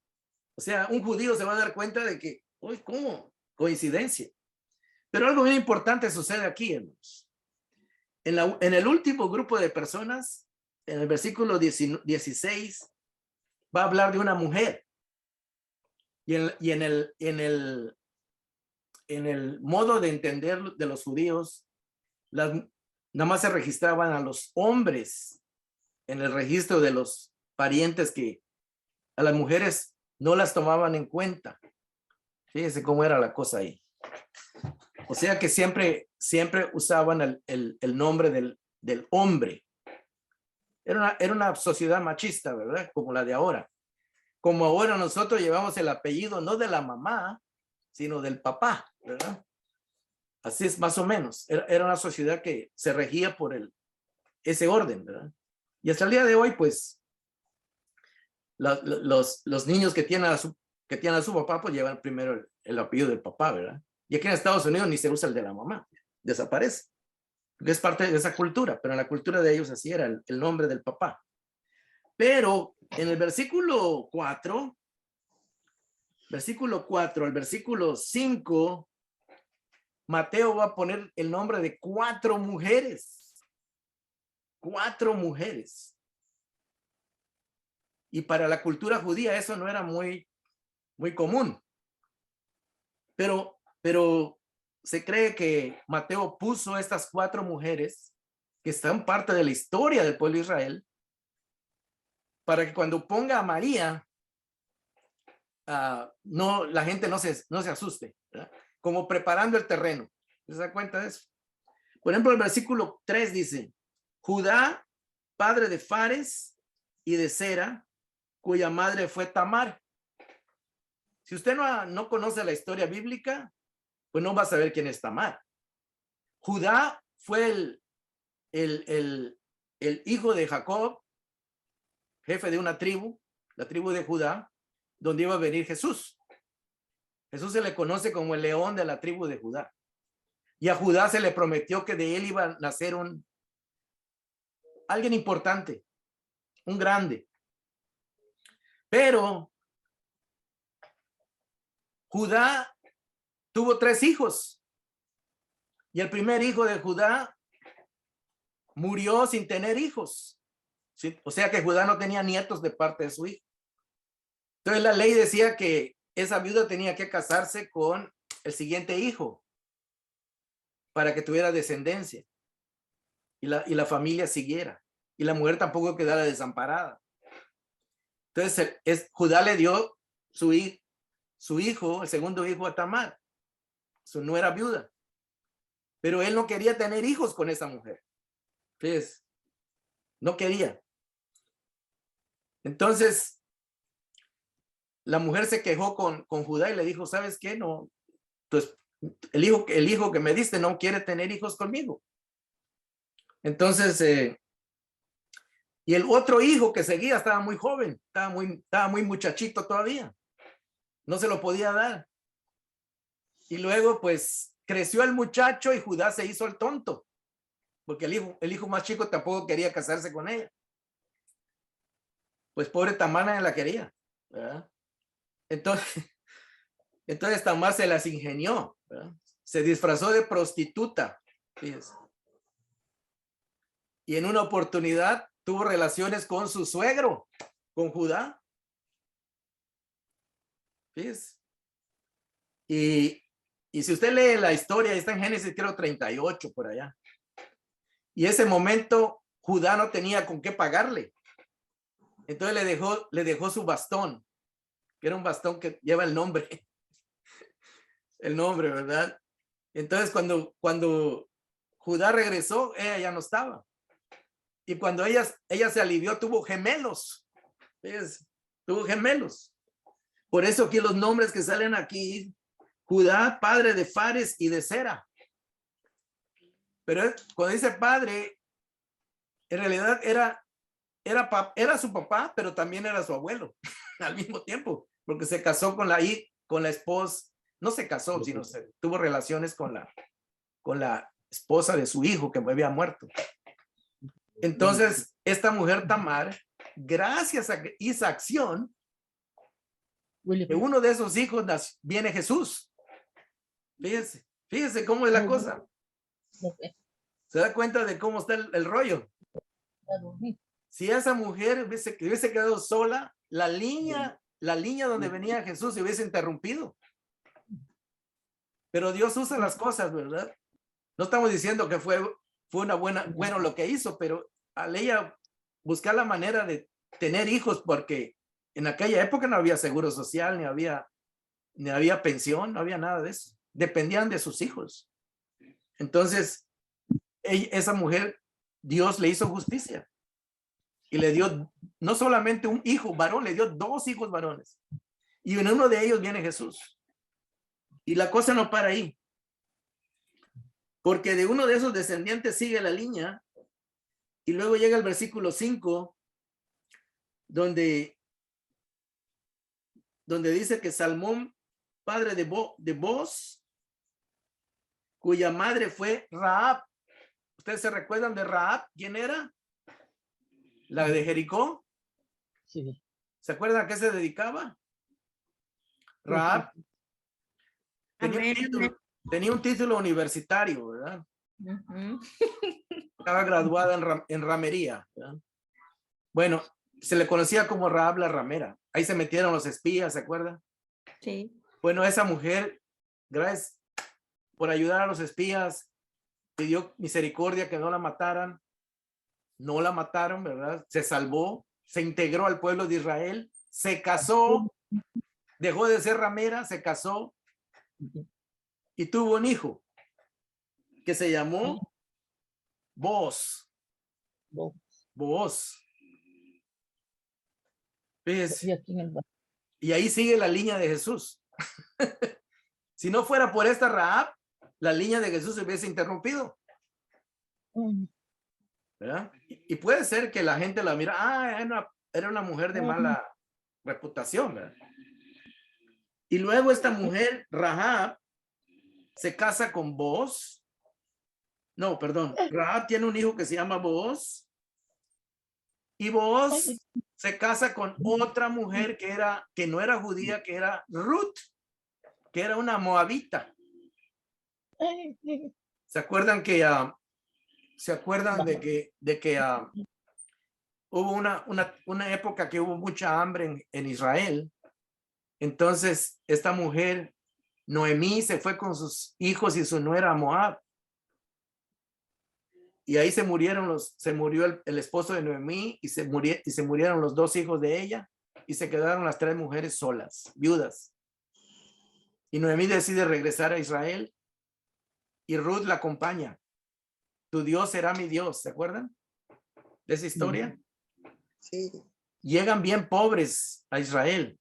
O sea, un judío se va a dar cuenta de que, uy, ¿cómo? Coincidencia. Pero algo bien importante sucede aquí, hermanos. En el último grupo de personas, en el versículo 16, va a hablar de una mujer. Y en el modo de entender de los judíos, nada más se registraban a los hombres en el registro de los parientes, que a las mujeres no las tomaban en cuenta. Fíjense cómo era la cosa ahí. O sea que siempre usaban el nombre del hombre. Era una sociedad machista, ¿verdad? Como la de ahora. Como ahora nosotros llevamos el apellido no de la mamá, sino del papá, ¿verdad? Así es más o menos. Era una sociedad que se regía por ese orden, ¿verdad? Y hasta el día de hoy, pues, los niños que tienen a su papá, pues llevan primero el apellido del papá, ¿verdad? Y aquí en Estados Unidos ni se usa el de la mamá, desaparece. Porque es parte de esa cultura, pero en la cultura de ellos así era el nombre del papá. Pero en el versículo 4, al versículo 5, Mateo va a poner el nombre de 4 mujeres. 4 mujeres. Y para la cultura judía eso no era muy común. Pero se cree que Mateo puso estas 4 mujeres que están parte de la historia del pueblo de Israel, para que cuando ponga a María, no, la gente no se asuste, ¿verdad? Como preparando el terreno. ¿Se da cuenta de eso? Por ejemplo, el versículo 3 dice: Judá, padre de Fares y de Zera, cuya madre fue Tamar. Si usted no conoce la historia bíblica, pues no va a saber quién es Tamar. Judá fue el hijo de Jacob, jefe de una tribu, la tribu de Judá, donde iba a venir Jesús. Jesús se le conoce como el león de la tribu de Judá. Y a Judá se le prometió que de él iba a nacer alguien importante, un grande. Pero Judá tuvo 3 hijos. Y el primer hijo de Judá murió sin tener hijos. ¿Sí? O sea que Judá no tenía nietos de parte de su hijo. Entonces la ley decía que esa viuda tenía que casarse con el siguiente hijo para que tuviera descendencia y la familia siguiera. Y la mujer tampoco quedara desamparada. Entonces Judá le dio su hijo, el segundo hijo, a Tamar, su nuera viuda. Pero él no quería tener hijos con esa mujer. Entonces, no quería. Entonces, la mujer se quejó con Judá y le dijo: ¿sabes qué? No, pues el hijo que me diste no quiere tener hijos conmigo. Entonces, y el otro hijo que seguía estaba muy joven, estaba muy muchachito todavía. No se lo podía dar. Y luego, pues, creció el muchacho y Judá se hizo el tonto, porque el hijo más chico tampoco quería casarse con ella. pues pobre Tamar nadie la quería, ¿verdad? Entonces Tamar se las ingenió, ¿verdad? Se disfrazó de prostituta, fíjense. Y en una oportunidad tuvo relaciones con su suegro, con Judá. Fíjense. Y si usted lee la historia, está en Génesis creo 38 por allá. Y ese momento Judá no tenía con qué pagarle. Entonces le dejó su bastón, que era un bastón que lleva el nombre, ¿verdad? Entonces cuando Judá regresó, ella ya no estaba. Y cuando ella se alivió, tuvo gemelos. Fíjense, tuvo gemelos. Por eso aquí los nombres que salen aquí, Judá, padre de Fares y de Zera. Pero cuando dice padre, en realidad era su papá, pero también era su abuelo al mismo tiempo, porque se casó con la esposa, no se casó, sino tuvo relaciones con la esposa de su hijo que había muerto. Entonces, esta mujer Tamar, gracias a esa acción, de uno de esos hijos viene Jesús. Fíjese cómo es la cosa. ¿Se da cuenta de cómo está el rollo? Si esa mujer hubiese quedado sola, la línea donde venía Jesús se hubiese interrumpido. Pero Dios usa las cosas, ¿verdad? No estamos diciendo que fue bueno lo que hizo, pero al ella buscar la manera de tener hijos, porque en aquella época no había seguro social, ni había pensión, no había nada de eso. Dependían de sus hijos. Entonces, esa mujer, Dios le hizo justicia. Y le dio no solamente un hijo varón, le dio 2 hijos varones. Y en uno de ellos viene Jesús. Y la cosa no para ahí. Porque de uno de esos descendientes sigue la línea. Y luego llega el versículo 5, donde dice que Salmón, padre de Boz, cuya madre fue Rahab. ¿Ustedes se recuerdan de Rahab? ¿Quién era? La de Jericó. Sí. ¿Se acuerdan a qué se dedicaba? Rahab tenía un título universitario, ¿verdad? Estaba graduada en ramería, ¿verdad? Bueno, se le conocía como Rahab la ramera. Ahí se metieron los espías, ¿se acuerdan? Sí. Bueno, esa mujer, gracias por ayudar a los espías, pidió misericordia que no la mataran. No la mataron, ¿verdad? Se salvó, se integró al pueblo de Israel, se casó, dejó de ser ramera, se casó y tuvo un hijo que se llamó Boaz. Boaz. Y ahí sigue la línea de Jesús. Si no fuera por esta Rahab, la línea de Jesús se hubiese interrumpido. ¿Verdad? Y puede ser que la gente la mira, era una mujer de mala reputación, ¿verdad? Y luego esta mujer, Rahab, se casa con Boaz. No, perdón. Rahab tiene un hijo que se llama Boaz. Y Boaz se casa con otra mujer que no era judía, que era Ruth, que era una moabita. ¿Se acuerdan que hubo una época que hubo mucha hambre en Israel? Entonces esta mujer Noemí se fue con sus hijos y su nuera a Moab. Y ahí se murió el esposo de Noemí y se murieron los 2 hijos de ella y se quedaron las 3 mujeres solas, viudas. Y Noemí decide regresar a Israel y Ruth la acompaña. Tu Dios será mi Dios, ¿se acuerdan de esa historia? Sí. Llegan bien pobres a Israel.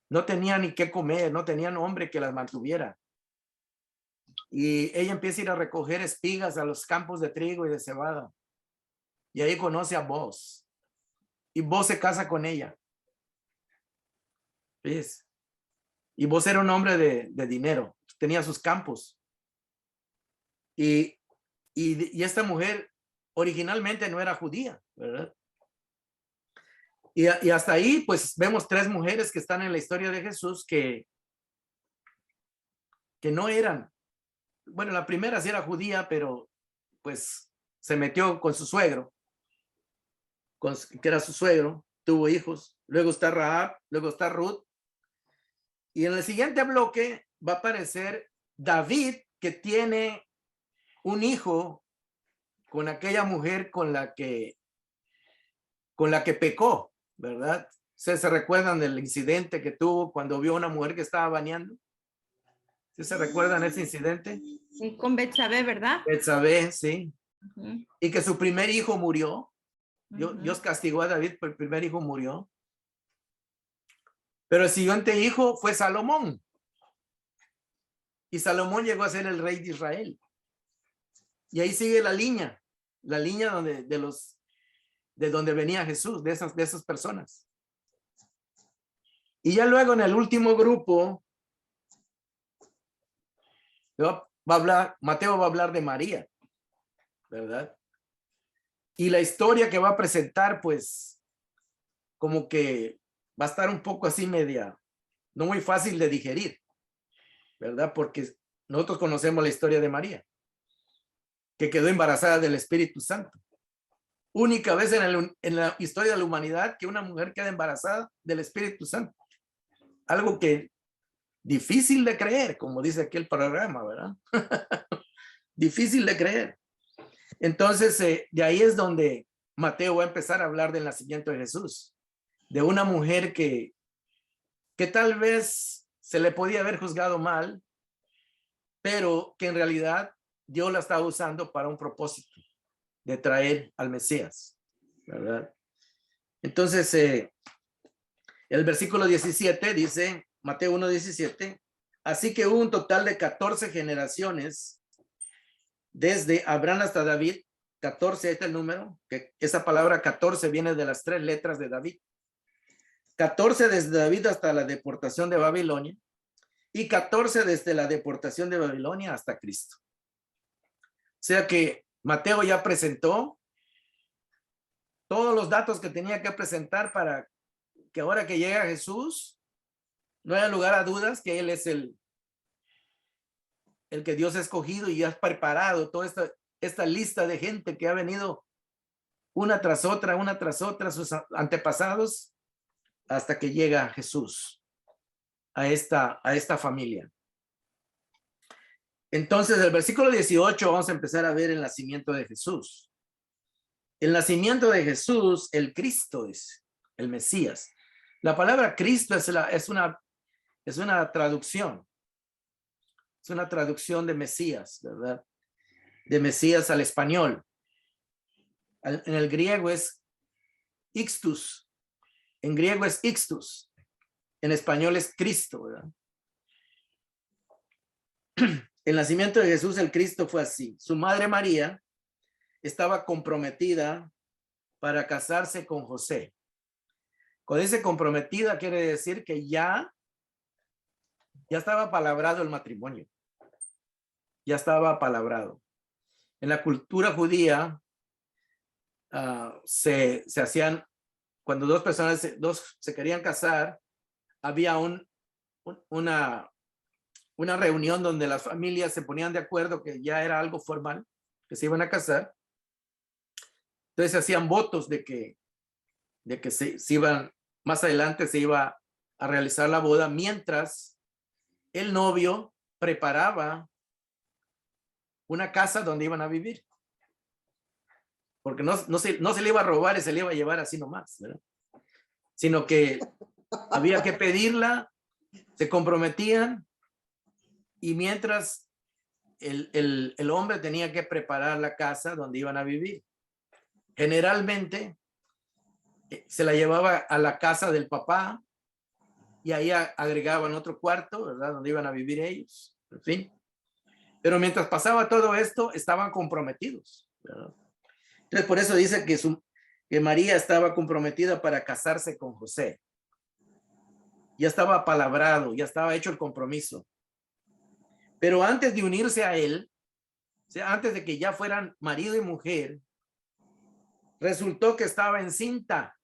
No tenían ni qué comer, no tenían hombre que las mantuviera. Y ella empieza a ir a recoger espigas a los campos de trigo y de cebada. Y ahí conoce a Boaz. Y Boaz se casa con ella. ¿Ves? Y Boaz era un hombre de dinero. Tenía sus campos. Y esta mujer originalmente no era judía, ¿verdad? Y hasta ahí, pues vemos tres mujeres que están en la historia de Jesús que no eran, bueno, la primera sí era judía, pero pues se metió con su suegro, que era su suegro, tuvo hijos. Luego está Rahab, luego está Ruth. Y en el siguiente bloque va a aparecer David, que tiene un hijo con aquella mujer con la que pecó, ¿verdad? ¿Se recuerdan del incidente que tuvo cuando vio a una mujer que estaba bañando? ¿Sí se recuerdan ese incidente? Sí, con Betsabé, ¿verdad? Betsabé, sí. Uh-huh. Y que su primer hijo murió. Uh-huh. Dios castigó a David, pero el primer hijo murió. Pero el siguiente hijo fue Salomón. Y Salomón llegó a ser el rey de Israel. Y ahí sigue la línea de donde venía Jesús, de esas personas. Y ya luego en el último grupo, Mateo va a hablar de María, ¿verdad? Y la historia que va a presentar, pues, como que va a estar un poco así media, no muy fácil de digerir, ¿verdad? Porque nosotros conocemos la historia de María, que quedó embarazada del Espíritu Santo. Única vez en la historia de la humanidad que una mujer queda embarazada del Espíritu Santo. Algo que difícil de creer, como dice aquí el programa, ¿verdad? Difícil de creer. Entonces, de ahí es donde Mateo va a empezar a hablar del nacimiento de Jesús, de una mujer que tal vez se le podía haber juzgado mal, pero que en realidad Dios la estaba usando para un propósito de traer al Mesías, ¿verdad? Entonces, el versículo 17 dice, Mateo 1:17, así que hubo un total de 14 generaciones desde Abraham hasta David. 14, ahí está el número, que esa palabra 14 viene de las 3 letras de David. 14 desde David hasta la deportación de Babilonia y 14 desde la deportación de Babilonia hasta Cristo. O sea que Mateo ya presentó todos los datos que tenía que presentar para que ahora que llega Jesús, no haya lugar a dudas que Él es el que Dios ha escogido y ha preparado toda esta lista de gente que ha venido una tras otra, sus antepasados, hasta que llega Jesús a esta familia. Entonces, el versículo 18 vamos a empezar a ver el nacimiento de Jesús. El nacimiento de Jesús, el Cristo es el Mesías. La palabra Cristo es una traducción. Es una traducción de Mesías, ¿verdad? De Mesías al español. En el griego es Ixtus. En griego es Ixtus. En español es Cristo, ¿verdad? El nacimiento de Jesús, el Cristo, fue así. Su madre María estaba comprometida para casarse con José. Cuando dice comprometida, quiere decir que ya estaba palabrado el matrimonio. Ya estaba palabrado. En la cultura judía se hacían, cuando dos personas se querían casar, había una reunión donde las familias se ponían de acuerdo que ya era algo formal, que se iban a casar. Entonces se hacían votos de que se iban, más adelante se iba a realizar la boda, mientras el novio preparaba una casa donde iban a vivir. Porque no se le iba a robar y se le iba a llevar así nomás, ¿verdad? Sino que había que pedirla, se comprometían, y mientras el hombre tenía que preparar la casa donde iban a vivir. Generalmente se la llevaba a la casa del papá y ahí agregaban otro cuarto, ¿verdad? Donde iban a vivir ellos, en fin. Pero mientras pasaba todo esto, estaban comprometidos, ¿verdad? Entonces, por eso dice que María estaba comprometida para casarse con José. Ya estaba palabrado, ya estaba hecho el compromiso. Pero antes de unirse a él, o sea, antes de que ya fueran marido y mujer, resultó que estaba encinta.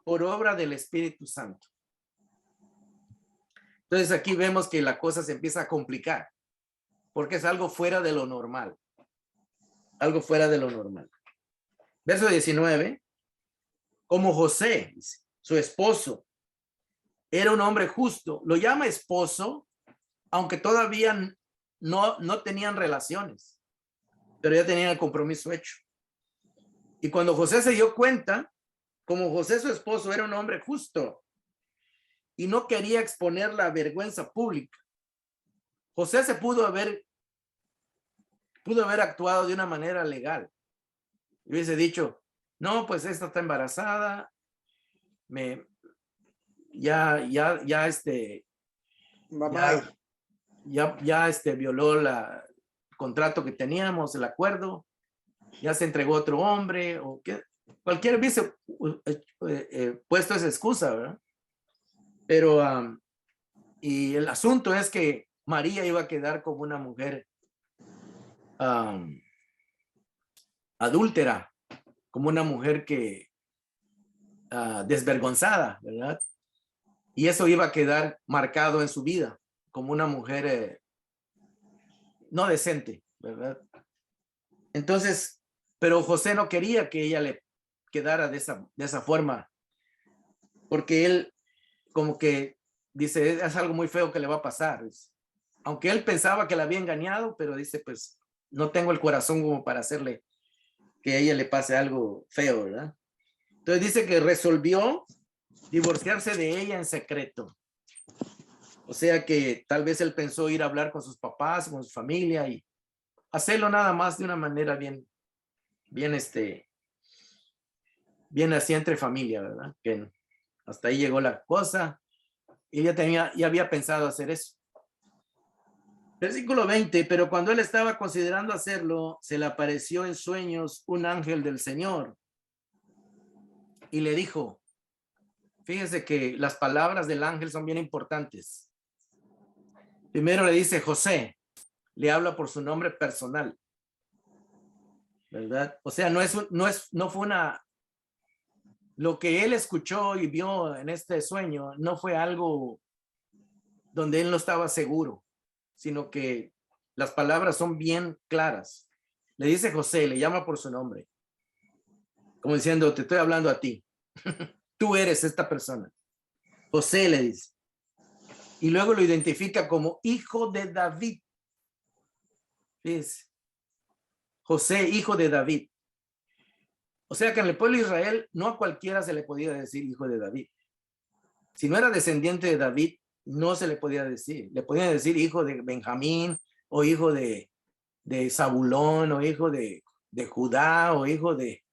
por obra del Espíritu Santo. Entonces aquí vemos que la cosa se empieza a complicar, porque es algo fuera de lo normal. Algo fuera de lo normal. Verso 19. Como José, su esposo, era un hombre justo. Lo llama esposo, aunque todavía no tenían relaciones, pero ya tenían el compromiso hecho. Y cuando José se dio cuenta, como José su esposo era un hombre justo y no quería exponer la vergüenza pública, José se pudo haber actuado de una manera legal. Hubiese dicho, no, pues esta está embarazada, ya violó el contrato que teníamos, el acuerdo, ya se entregó a otro hombre, o que cualquiera hubiese puesto esa excusa, ¿verdad? Pero, y el asunto es que María iba a quedar como una mujer adúltera, como una mujer que desvergonzada, ¿verdad? Y eso iba a quedar marcado en su vida como una mujer no decente, ¿verdad? Entonces, pero José no quería que ella le quedara de esa forma, porque él como que dice, es algo muy feo que le va a pasar. Aunque él pensaba que la había engañado, pero dice, pues no tengo el corazón como para hacerle que a ella le pase algo feo, ¿verdad? Entonces dice que resolvió divorciarse de ella en secreto. O sea que tal vez él pensó ir a hablar con sus papás, con su familia y hacerlo nada más de una manera bien así entre familia, ¿verdad? Que hasta ahí llegó la cosa y ya había pensado hacer eso. Versículo 20, pero cuando él estaba considerando hacerlo, se le apareció en sueños un ángel del Señor y le dijo, fíjese que las palabras del ángel son bien importantes. Primero le dice José, le habla por su nombre personal, ¿verdad? O sea, no fue lo que él escuchó y vio en este sueño, no fue algo donde él no estaba seguro, sino que las palabras son bien claras. Le dice José, le llama por su nombre, como diciendo, te estoy hablando a ti. Tú eres esta persona. José le dice. Y luego lo identifica como hijo de David. Fíjese. José, hijo de David. O sea que en el pueblo de Israel no a cualquiera se le podía decir hijo de David. Si no era descendiente de David, no se le podía decir. Le podían decir hijo de Benjamín o hijo de Zabulón o hijo de Judá o hijo de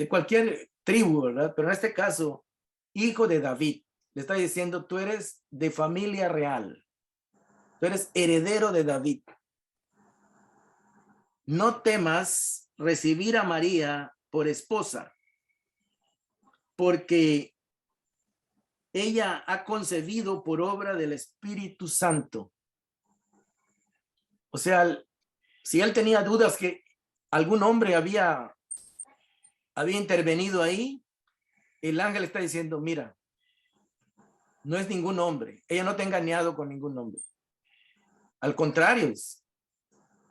cualquier tribu, ¿verdad? Pero en este caso, hijo de David. Le está diciendo, tú eres de familia real. Tú eres heredero de David. No temas recibir a María por esposa, porque ella ha concebido por obra del Espíritu Santo. O sea, si él tenía dudas que algún hombre había intervenido ahí, el ángel está diciendo, mira, no es ningún hombre. Ella no te ha engañado con ningún hombre. Al contrario,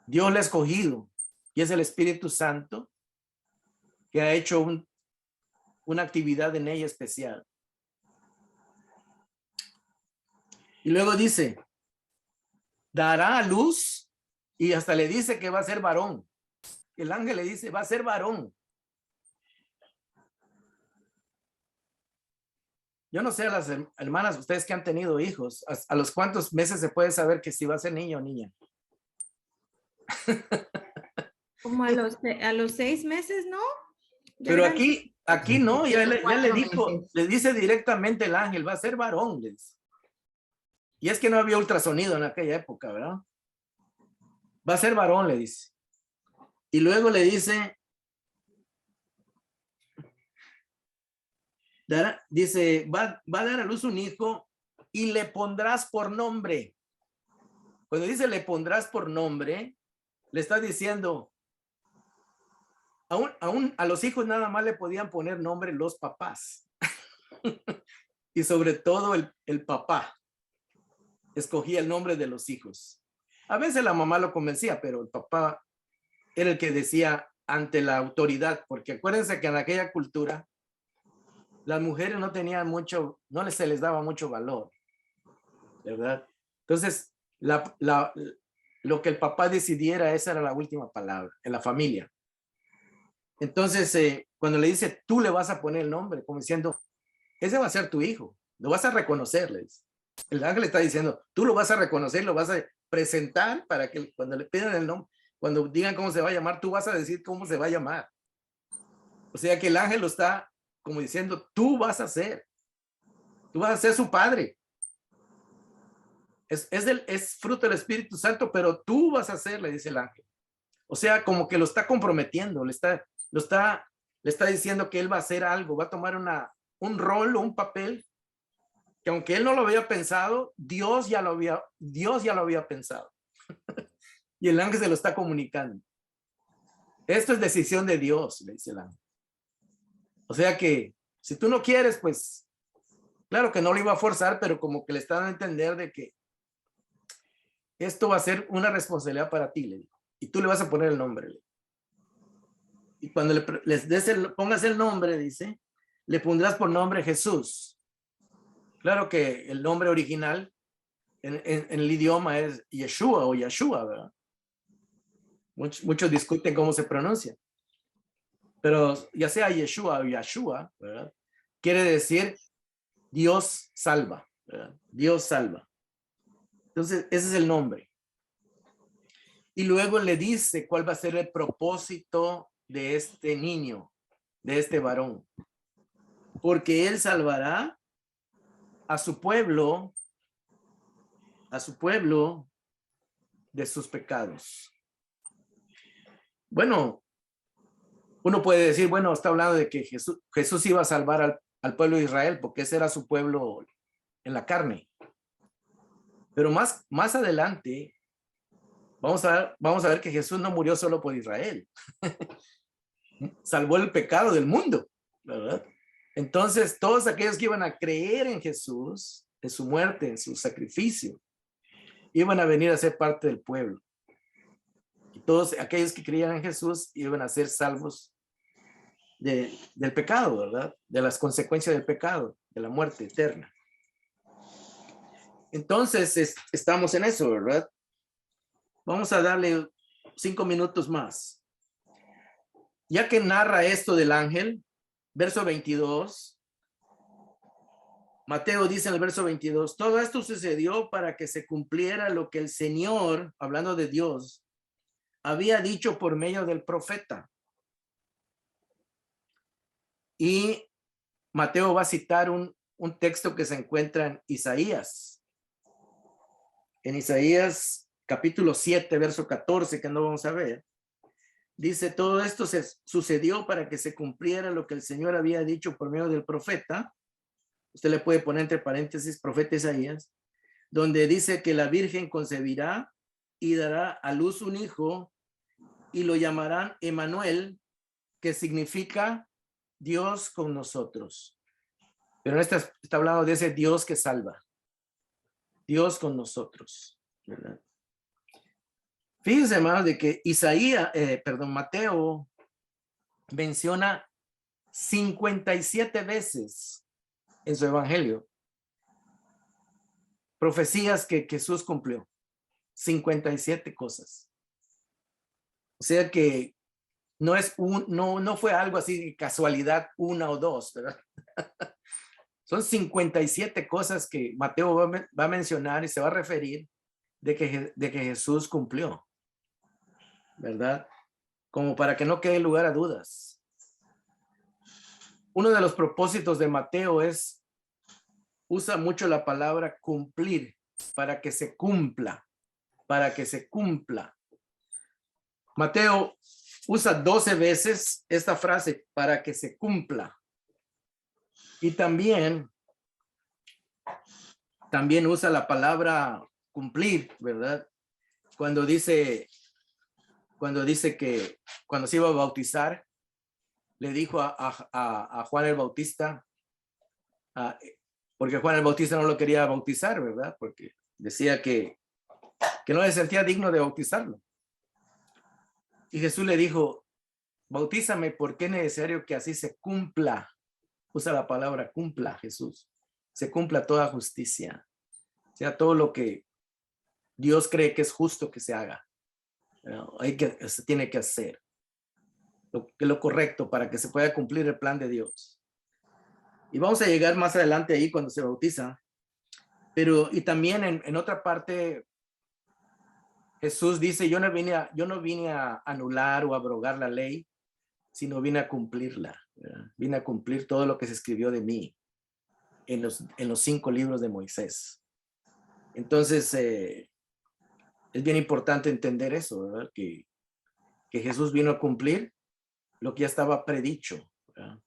Dios la ha escogido y es el Espíritu Santo que ha hecho una actividad en ella especial. Y luego dice, dará a luz y hasta le dice que va a ser varón. El ángel le dice, va a ser varón. Yo no sé a las hermanas, ustedes que han tenido hijos, a los cuántos meses se puede saber que si va a ser niño o niña. Como a los 6 meses, ¿no? Ya Pero eran- aquí no, ya le 4 dijo, meses. le dice directamente el ángel, va a ser varón. Le dice. Y es que no había ultrasonido en aquella época, ¿verdad? Va a ser varón, le dice. Y luego le dice, va a dar a luz un hijo y le pondrás por nombre. Cuando dice le pondrás por nombre, le está diciendo, Aún a los hijos nada más le podían poner nombre los papás. Y sobre todo el papá escogía el nombre de los hijos. A veces la mamá lo convencía, pero el papá era el que decía ante la autoridad, porque acuérdense que en aquella cultura las mujeres no tenían mucho, no se les daba mucho valor, ¿verdad? Entonces, lo que el papá decidiera, esa era la última palabra en la familia. Entonces, cuando le dice, tú le vas a poner el nombre, como diciendo, ese va a ser tu hijo, lo vas a reconocer, le dice. El ángel está diciendo, tú lo vas a reconocer, lo vas a presentar para que cuando le pidan el nombre, cuando digan cómo se va a llamar, tú vas a decir cómo se va a llamar. O sea que el ángel lo está como diciendo, tú vas a ser su padre. Es fruto del Espíritu Santo, pero tú vas a ser, le dice el ángel. O sea, como que lo está comprometiendo, le está diciendo que él va a hacer algo, va a tomar un rol o un papel que aunque él no lo había pensado, Dios ya lo había pensado. Y el ángel se lo está comunicando. Esto es decisión de Dios, le dice el ángel. O sea que si tú no quieres, pues claro que no lo iba a forzar, pero como que le está dando a entender de que esto va a ser una responsabilidad para ti, le digo. Y tú le vas a poner el nombre. Y cuando pongas el nombre, dice, le pondrás por nombre Jesús. Claro que el nombre original en el idioma es Yeshua o Yeshua, ¿verdad? Muchos discuten cómo se pronuncia. Pero ya sea Yeshua o Yeshua, ¿verdad? Quiere decir Dios salva, ¿verdad? Dios salva. Entonces, ese es el nombre. Y luego le dice cuál va a ser el propósito de este niño, de este varón. Porque él salvará a su pueblo de sus pecados. Bueno, uno puede decir, bueno, está hablando de que Jesús iba a salvar al pueblo de Israel porque ese era su pueblo en la carne. Pero más adelante vamos a ver que Jesús no murió solo por Israel. Salvó el pecado del mundo, ¿verdad? Entonces, todos aquellos que iban a creer en Jesús, en su muerte, en su sacrificio, iban a venir a ser parte del pueblo. Y todos aquellos que creían en Jesús iban a ser salvos del pecado, ¿verdad? De las consecuencias del pecado, de la muerte eterna. Entonces, estamos en eso, ¿verdad? Vamos a darle 5 minutos más. Ya que narra esto del ángel, verso 22, Mateo dice en el verso 22, todo esto sucedió para que se cumpliera lo que el Señor, hablando de Dios, había dicho por medio del profeta. Y Mateo va a citar un texto que se encuentra en Isaías. En Isaías capítulo 7, verso 14, que no vamos a ver. Dice, todo esto sucedió para que se cumpliera lo que el Señor había dicho por medio del profeta. Usted le puede poner entre paréntesis, profeta Isaías, donde dice que la Virgen concebirá y dará a luz un hijo y lo llamarán Emmanuel, que significa Dios con nosotros. Pero está hablando de ese Dios que salva. Dios con nosotros, ¿verdad? Fíjense, hermanos, de que Mateo menciona 57 veces en su evangelio profecías que Jesús cumplió. 57 cosas. O sea que no fue algo así de casualidad, una o dos, ¿verdad? Son 57 cosas que Mateo va a mencionar y se va a referir de que Jesús cumplió, ¿verdad? Como para que no quede lugar a dudas. Uno de los propósitos de Mateo usa mucho la palabra cumplir, para que se cumpla, para que se cumpla. Mateo usa 12 veces esta frase, para que se cumpla. Y también usa la palabra cumplir, ¿verdad? Cuando dice que cuando se iba a bautizar, le dijo a Juan el Bautista, porque Juan el Bautista no lo quería bautizar, ¿verdad? Porque decía que no se sentía digno de bautizarlo. Y Jesús le dijo, bautízame porque es necesario que así se cumpla. Usa la palabra cumpla, Jesús. Se cumpla toda justicia. O sea, todo lo que Dios cree que es justo que se haga. Se tiene que hacer lo correcto para que se pueda cumplir el plan de Dios. Y vamos a llegar más adelante ahí cuando se bautiza. Pero, y también en otra parte, Jesús dice, yo no vine a anular o abrogar la ley, sino vine a cumplirla, ¿verdad? Vine a cumplir todo lo que se escribió de mí en los 5 libros de Moisés. Entonces, es bien importante entender eso, ¿verdad? Que Jesús vino a cumplir lo que ya estaba predicho, ¿verdad?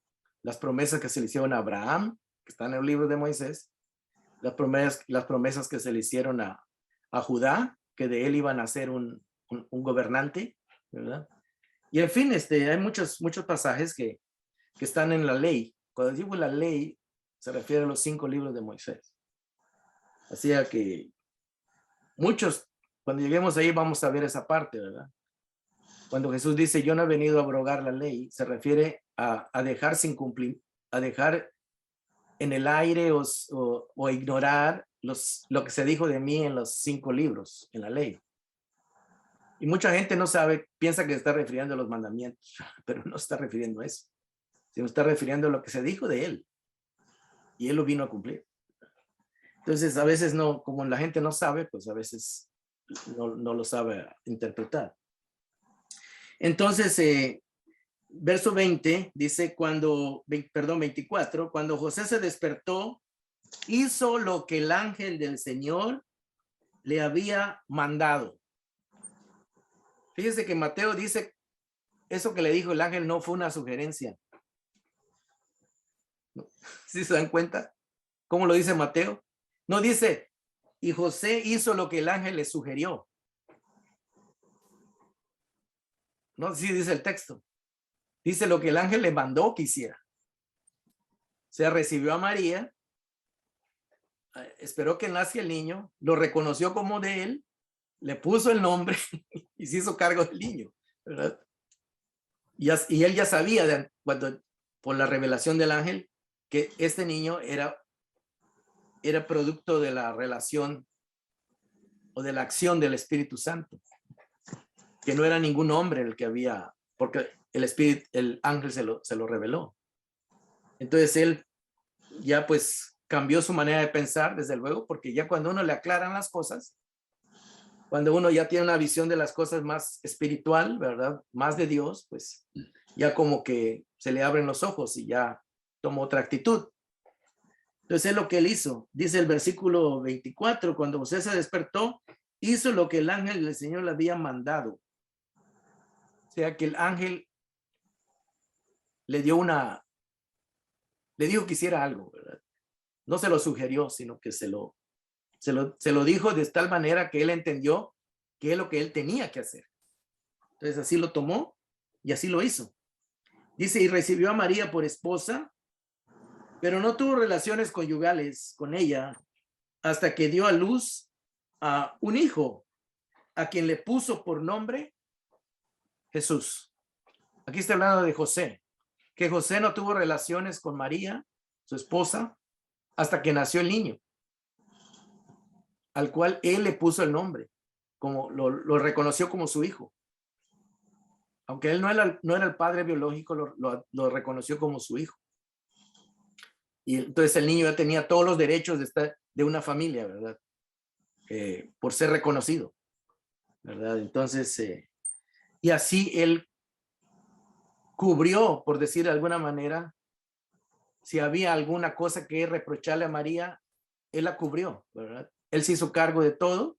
Las promesas que se le hicieron a Abraham, que están en el libro de Moisés, las promesas que se le hicieron a Judá, que de él iban a ser un gobernante, ¿verdad? Y en fin, hay muchos pasajes que están en la ley. Cuando digo la ley, se refiere a los 5 libros de Moisés. Así que muchos, cuando lleguemos ahí vamos a ver esa parte, ¿verdad? Cuando Jesús dice, yo no he venido a abrogar la ley, se refiere a dejar sin cumplir, a dejar en el aire o ignorar lo que se dijo de mí en los 5 libros, en la ley. Y mucha gente no sabe, piensa que está refiriendo a los mandamientos, pero no está refiriendo a eso, sino está refiriendo a lo que se dijo de él. Y él lo vino a cumplir. Entonces, a veces no, como la gente no sabe, pues a veces no lo sabe interpretar. Entonces, verso 20 dice, 24, cuando José se despertó, hizo lo que el ángel del Señor le había mandado. Fíjese que Mateo dice, eso que le dijo el ángel no fue una sugerencia. ¿Sí se dan cuenta? ¿Cómo lo dice Mateo? No dice, y José hizo lo que el ángel le sugirió. No, sí dice el texto. Dice lo que el ángel le mandó que hiciera. O sea, recibió a María, esperó que naciera el niño, lo reconoció como de él, le puso el nombre y se hizo cargo del niño, ¿verdad? Y él ya sabía, por la revelación del ángel, que este niño era producto de la relación o de la acción del Espíritu Santo, que no era ningún hombre el que había, porque el ángel se lo reveló. Entonces él ya pues cambió su manera de pensar, desde luego, porque ya cuando uno le aclaran las cosas, cuando uno ya tiene una visión de las cosas más espiritual, ¿verdad? Más de Dios, pues ya como que se le abren los ojos y ya toma otra actitud. Entonces es lo que él hizo. Dice el versículo 24, cuando José se despertó, hizo lo que el ángel del Señor le había mandado. O sea que el ángel le dijo que hiciera algo, ¿verdad? No se lo sugirió, sino que se lo dijo de tal manera que él entendió que es lo que él tenía que hacer. Entonces así lo tomó y así lo hizo. Dice, y recibió a María por esposa, pero no tuvo relaciones conyugales con ella hasta que dio a luz a un hijo, a quien le puso por nombre Jesús. Aquí está hablando de José, que José no tuvo relaciones con María, su esposa, hasta que nació el niño, al cual él le puso el nombre, como lo reconoció como su hijo. Aunque él no era el padre biológico, lo reconoció como su hijo. Y entonces el niño ya tenía todos los derechos de una familia, ¿verdad? Por ser reconocido, ¿verdad? Entonces, y así él cubrió, por decir de alguna manera, si había alguna cosa que reprocharle a María, él la cubrió, ¿verdad? Él se hizo cargo de todo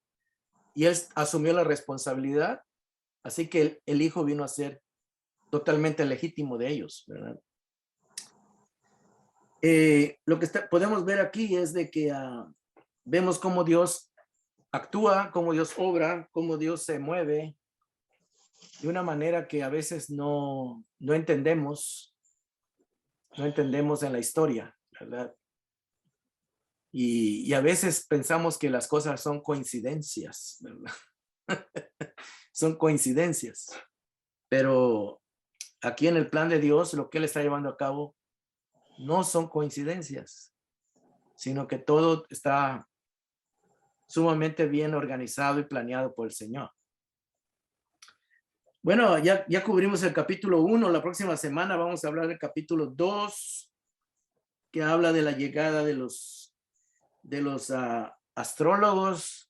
y él asumió la responsabilidad, así que el hijo vino a ser totalmente legítimo de ellos, ¿verdad? Lo que podemos ver aquí es de que vemos cómo Dios actúa, cómo Dios obra, cómo Dios se mueve de una manera que a veces no entendemos, no entendemos en la historia, ¿verdad? Y a veces pensamos que las cosas son coincidencias, ¿verdad? Son coincidencias, pero aquí en el plan de Dios, lo que Él está llevando a cabo no son coincidencias, sino que todo está sumamente bien organizado y planeado por el Señor. Bueno, ya cubrimos el capítulo 1. La próxima semana vamos a hablar del capítulo 2, que habla de la llegada de los astrólogos,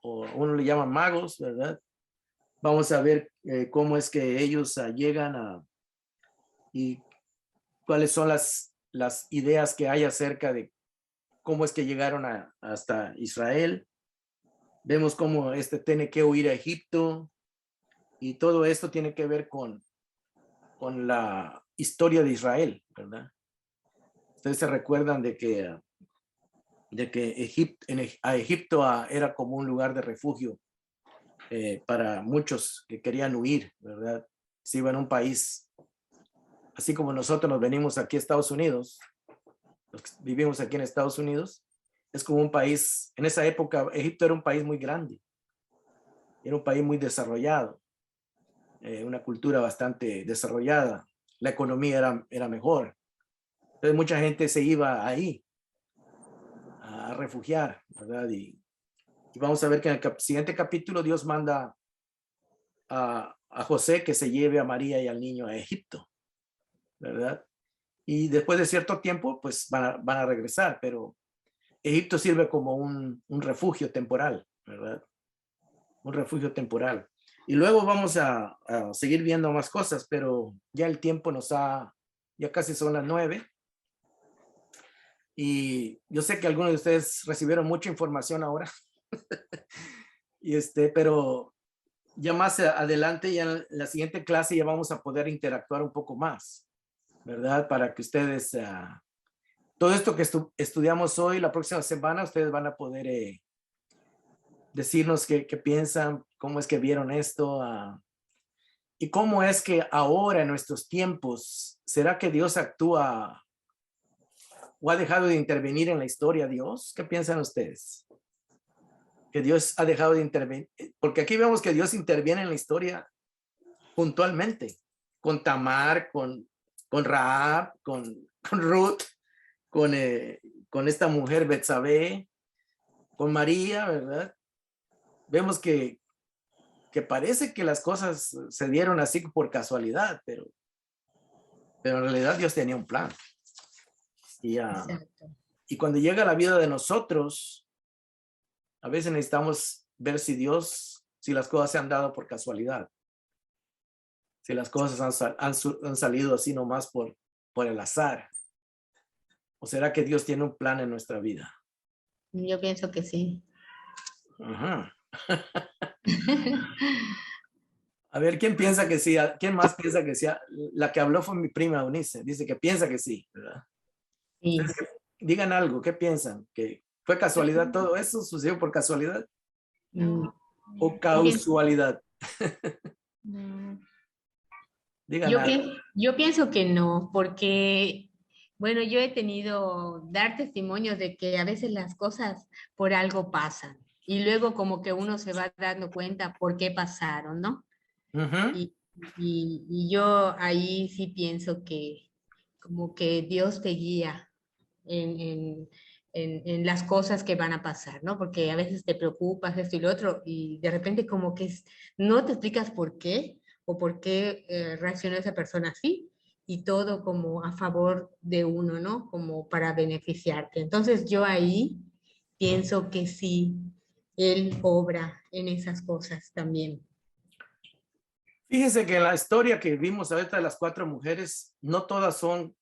o uno le llama magos, ¿verdad? Vamos a ver cómo es que ellos llegan y cuáles son las ideas que hay acerca de cómo es que llegaron hasta Israel. Vemos cómo tiene que huir a Egipto, y todo esto tiene que ver con la historia de Israel, ¿verdad? Ustedes se recuerdan de que Egipto era como un lugar de refugio para muchos que querían huir, ¿verdad? Se iban a un país, así como nosotros nos venimos aquí a Estados Unidos, los que vivimos aquí en Estados Unidos, es como un país, en esa época Egipto era un país muy grande, era un país muy desarrollado, una cultura bastante desarrollada, la economía era mejor. Entonces mucha gente se iba ahí a refugiar, ¿verdad? Y vamos a ver que en el siguiente capítulo Dios manda a José que se lleve a María y al niño a Egipto, ¿verdad? Y después de cierto tiempo, pues van a regresar, pero Egipto sirve como un refugio temporal, ¿verdad? Un refugio temporal. Y luego vamos a seguir viendo más cosas, pero ya el tiempo ya casi son las 9. Y yo sé que algunos de ustedes recibieron mucha información ahora. Pero ya más adelante, ya en la siguiente clase ya vamos a poder interactuar un poco más, ¿verdad? Para que ustedes, todo esto que estudiamos hoy, la próxima semana, ustedes van a poder decirnos qué piensan, cómo es que vieron esto, y cómo es que ahora en nuestros tiempos, ¿será que Dios actúa o ha dejado de intervenir en la historia Dios? ¿Qué piensan ustedes? Que Dios ha dejado de intervenir, porque aquí vemos que Dios interviene en la historia puntualmente, con Tamar, con Rahab, con Ruth, con esta mujer Betsabé, con María, ¿verdad? Vemos que parece que las cosas se dieron así por casualidad, pero en realidad Dios tenía un plan. Y cuando llega la vida de nosotros, a veces necesitamos ver si las cosas se han dado por casualidad, si las cosas han salido así nomás por el azar, o será que Dios tiene un plan en nuestra vida. Yo pienso que sí. Ajá. A ver, ¿quién piensa que sí? ¿Quién más piensa que sí? La que habló fue mi prima Eunice, dice que piensa que sí, ¿verdad? Sí. Digan algo, ¿qué piensan? ¿Que fue casualidad todo eso? ¿Sucedió por casualidad? ¿O causalidad? Digan algo. Yo pienso que no, porque, bueno, yo he dar testimonios de que a veces las cosas por algo pasan y luego como que uno se va dando cuenta por qué pasaron, ¿no? Uh-huh. Y yo ahí sí pienso que como que Dios te guía en las cosas que van a pasar, ¿no? Porque a veces te preocupas esto y lo otro y de repente como que no te explicas por qué o por qué reaccionó esa persona así y todo como a favor de uno, ¿no? Como para beneficiarte. Entonces yo ahí pienso que sí, Él obra en esas cosas también. Fíjense que en la historia que vimos ahorita de las 4 mujeres, no todas son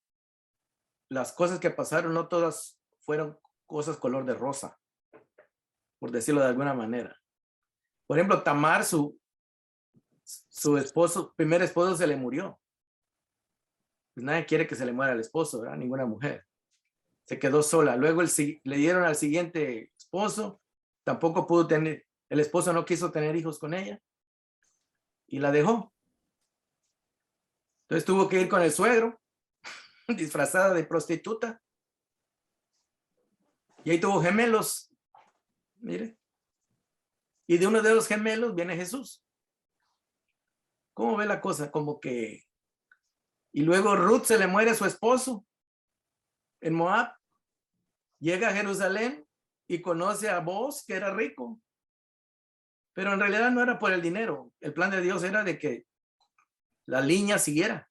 las cosas que pasaron, no todas fueron cosas color de rosa, por decirlo de alguna manera. Por ejemplo, Tamar, su primer esposo se le murió. Pues nadie quiere que se le muera el esposo, ¿verdad? Ninguna mujer. Se quedó sola. Luego le dieron al siguiente esposo, tampoco pudo tener, el esposo no quiso tener hijos con ella y la dejó. Entonces tuvo que ir con el suegro disfrazada de prostituta. Y ahí tuvo gemelos. Mire. Y de uno de los gemelos viene Jesús. ¿Cómo ve la cosa? Como que... Y luego Ruth se le muere su esposo en Moab. Llega a Jerusalén y conoce a Boaz, que era rico. Pero en realidad no era por el dinero. El plan de Dios era de que la línea siguiera.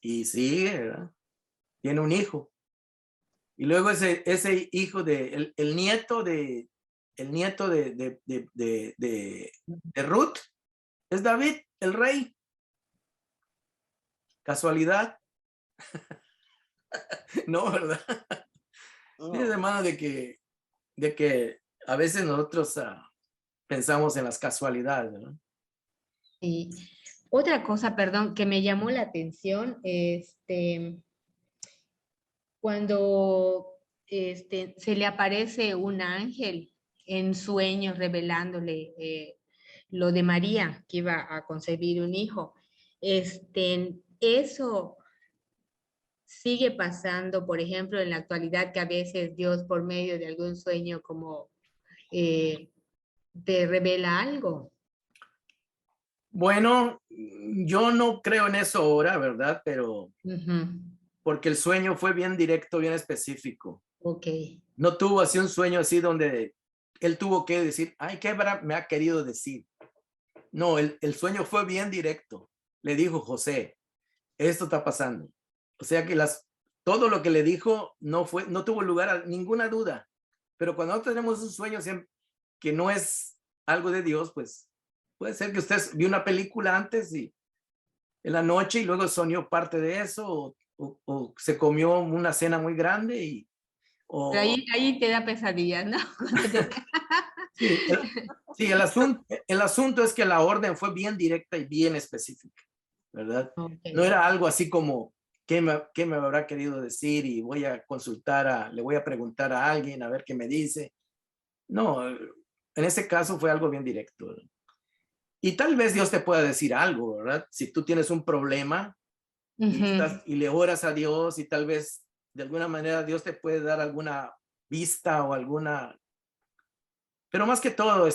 Y sigue, ¿verdad? Tiene un hijo. Y luego ese hijo el nieto de Ruth es David, el rey. ¿Casualidad? No, ¿verdad? Es hermano de que a veces nosotros pensamos en las casualidades, ¿no? Y otra cosa, perdón, que me llamó la atención, cuando se le aparece un ángel en sueños revelándole lo de María, que iba a concebir un hijo. Eso sigue pasando, por ejemplo, en la actualidad, que a veces Dios por medio de algún sueño como te revela algo. Bueno, yo no creo en eso ahora, ¿verdad? Pero porque el sueño fue bien directo, bien específico. Ok. No tuvo así un sueño así donde él tuvo que decir, ay, ¿qué me ha querido decir? No, el sueño fue bien directo. Le dijo José, esto está pasando. O sea que todo lo que le dijo no tuvo lugar a ninguna duda. Pero cuando tenemos un sueño que no es algo de Dios, pues puede ser que usted vio una película antes y en la noche y luego soñó parte de eso o se comió una cena muy grande Pero ahí te da pesadillas, ¿no? Sí, el asunto es que la orden fue bien directa y bien específica, ¿verdad? Okay. No era algo así como, ¿qué me habrá querido decir? Y voy a le voy a preguntar a alguien a ver qué me dice. No, en ese caso fue algo bien directo, ¿verdad? Y tal vez Dios te pueda decir algo, ¿verdad? Si tú tienes un problema y le oras a Dios y tal vez de alguna manera Dios te puede dar alguna vista o alguna... Pero más que todo,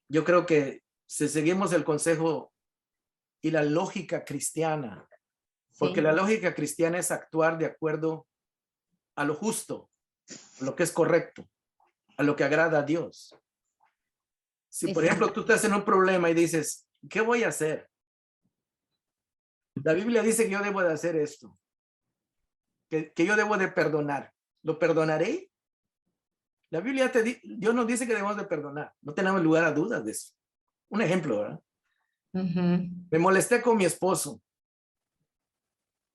yo creo que si seguimos el consejo y la lógica cristiana, porque la lógica cristiana es actuar de acuerdo a lo justo, a lo que es correcto, a lo que agrada a Dios. Si, por ejemplo, tú estás en un problema y dices, ¿qué voy a hacer? La Biblia dice que yo debo de hacer esto, que yo debo de perdonar. ¿Lo perdonaré? La Biblia Dios nos dice que debemos de perdonar. No tenemos lugar a dudas de eso. Un ejemplo, ¿verdad? Me molesté con mi esposo.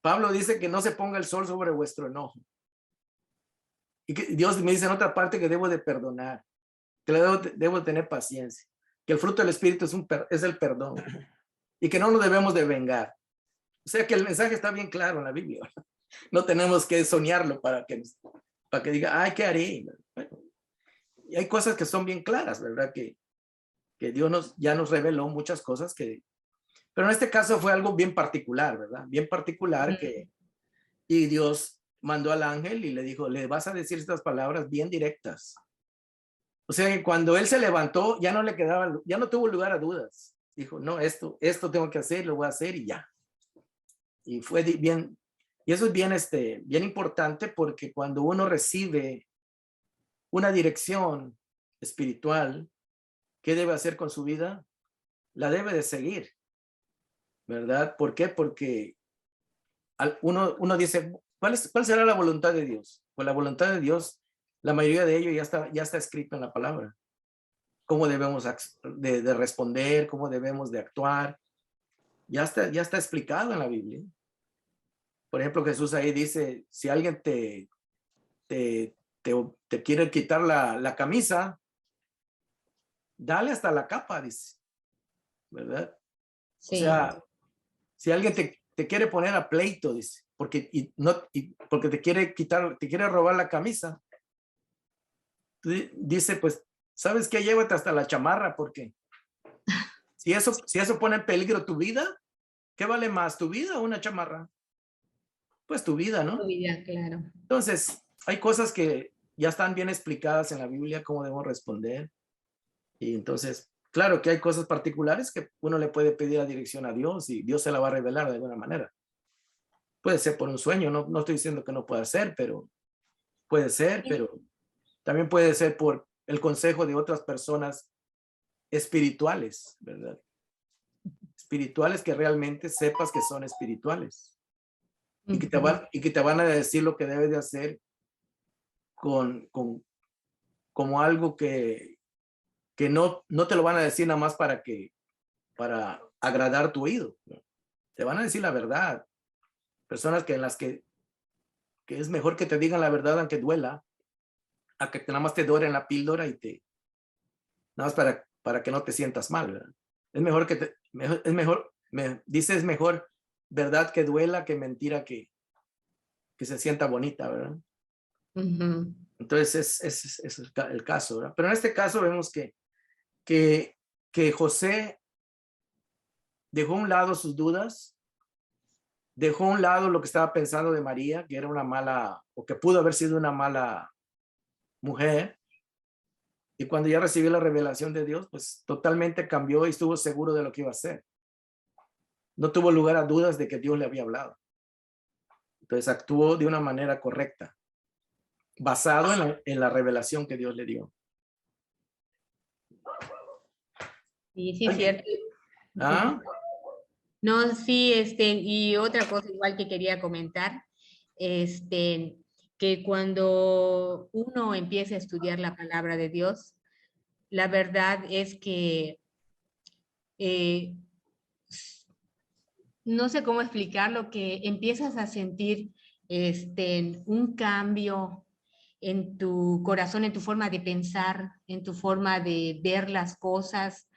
Pablo dice que no se ponga el sol sobre vuestro enojo. Y que Dios me dice en otra parte que debo de perdonar, que debo de tener paciencia, que el fruto del Espíritu es el perdón y que no nos debemos de vengar. O sea que el mensaje está bien claro en la Biblia. No tenemos que soñarlo para que diga, ay, ¿qué haré? Bueno, y hay cosas que son bien claras, ¿verdad? Que Dios ya nos reveló muchas cosas pero en este caso fue algo bien particular, ¿verdad? Bien particular y Dios mandó al ángel y le dijo, le vas a decir estas palabras bien directas. O sea que cuando él se levantó, ya no tuvo lugar a dudas. Dijo, no, esto tengo que hacer, lo voy a hacer y ya. Y fue bien, y eso es bien importante porque cuando uno recibe una dirección espiritual, ¿qué debe hacer con su vida? La debe de seguir, ¿verdad? ¿Por qué? Porque uno dice, ¿cuál será la voluntad de Dios? Pues la voluntad de Dios, la mayoría de ello ya está escrito en la palabra. Cómo debemos de responder, cómo debemos de actuar. Ya está explicado en la Biblia. Por ejemplo, Jesús ahí dice, si alguien te quiere quitar la camisa, dale hasta la capa, dice, ¿verdad? Sí. O sea, si alguien te quiere poner a pleito, dice, porque te quiere robar la camisa, dice, pues, ¿sabes qué? Llévate hasta la chamarra, porque si eso pone en peligro tu vida, ¿qué vale más, tu vida o una chamarra? pues tu vida, Tu ¿no? vida, claro. Entonces, hay cosas que ya están bien explicadas en la Biblia, cómo debemos responder. Y entonces, claro que hay cosas particulares que uno le puede pedir la dirección a Dios y Dios se la va a revelar de alguna manera. Puede ser por un sueño, no estoy diciendo que no pueda ser, pero puede ser, Sí. pero también puede ser por el consejo de otras personas espirituales, ¿verdad? Espirituales que realmente sepas que son espirituales y que te van a decir lo que debes de hacer como algo que no te lo van a decir nada más para agradar tu oído, ¿no? Te van a decir la verdad. Personas que en las que es mejor que te digan la verdad aunque duela, a que nada más te doren la píldora y nada más para que no te sientas mal, ¿verdad? Es mejor dice es mejor verdad que duela que mentira que se sienta bonita, ¿verdad? Ujú. Entonces es el caso, ¿verdad? Pero en este caso vemos que José dejó a un lado sus dudas, dejó a un lado lo que estaba pensando de María, que era una mala, o que pudo haber sido una mala mujer, y cuando ya recibió la revelación de Dios, pues totalmente cambió y estuvo seguro de lo que iba a hacer. No tuvo lugar a dudas de que Dios le había hablado. Entonces actuó de una manera correcta, basado en la revelación que Dios le dio. Sí, sí, ¿Alguien? cierto. ¿Ah? No, sí, y otra cosa igual que quería comentar, este, que cuando uno empieza a estudiar la palabra de Dios, la verdad es que eh, no sé cómo explicarlo, que empiezas a sentir un cambio en tu corazón, en tu forma de pensar, en tu forma de ver las cosas.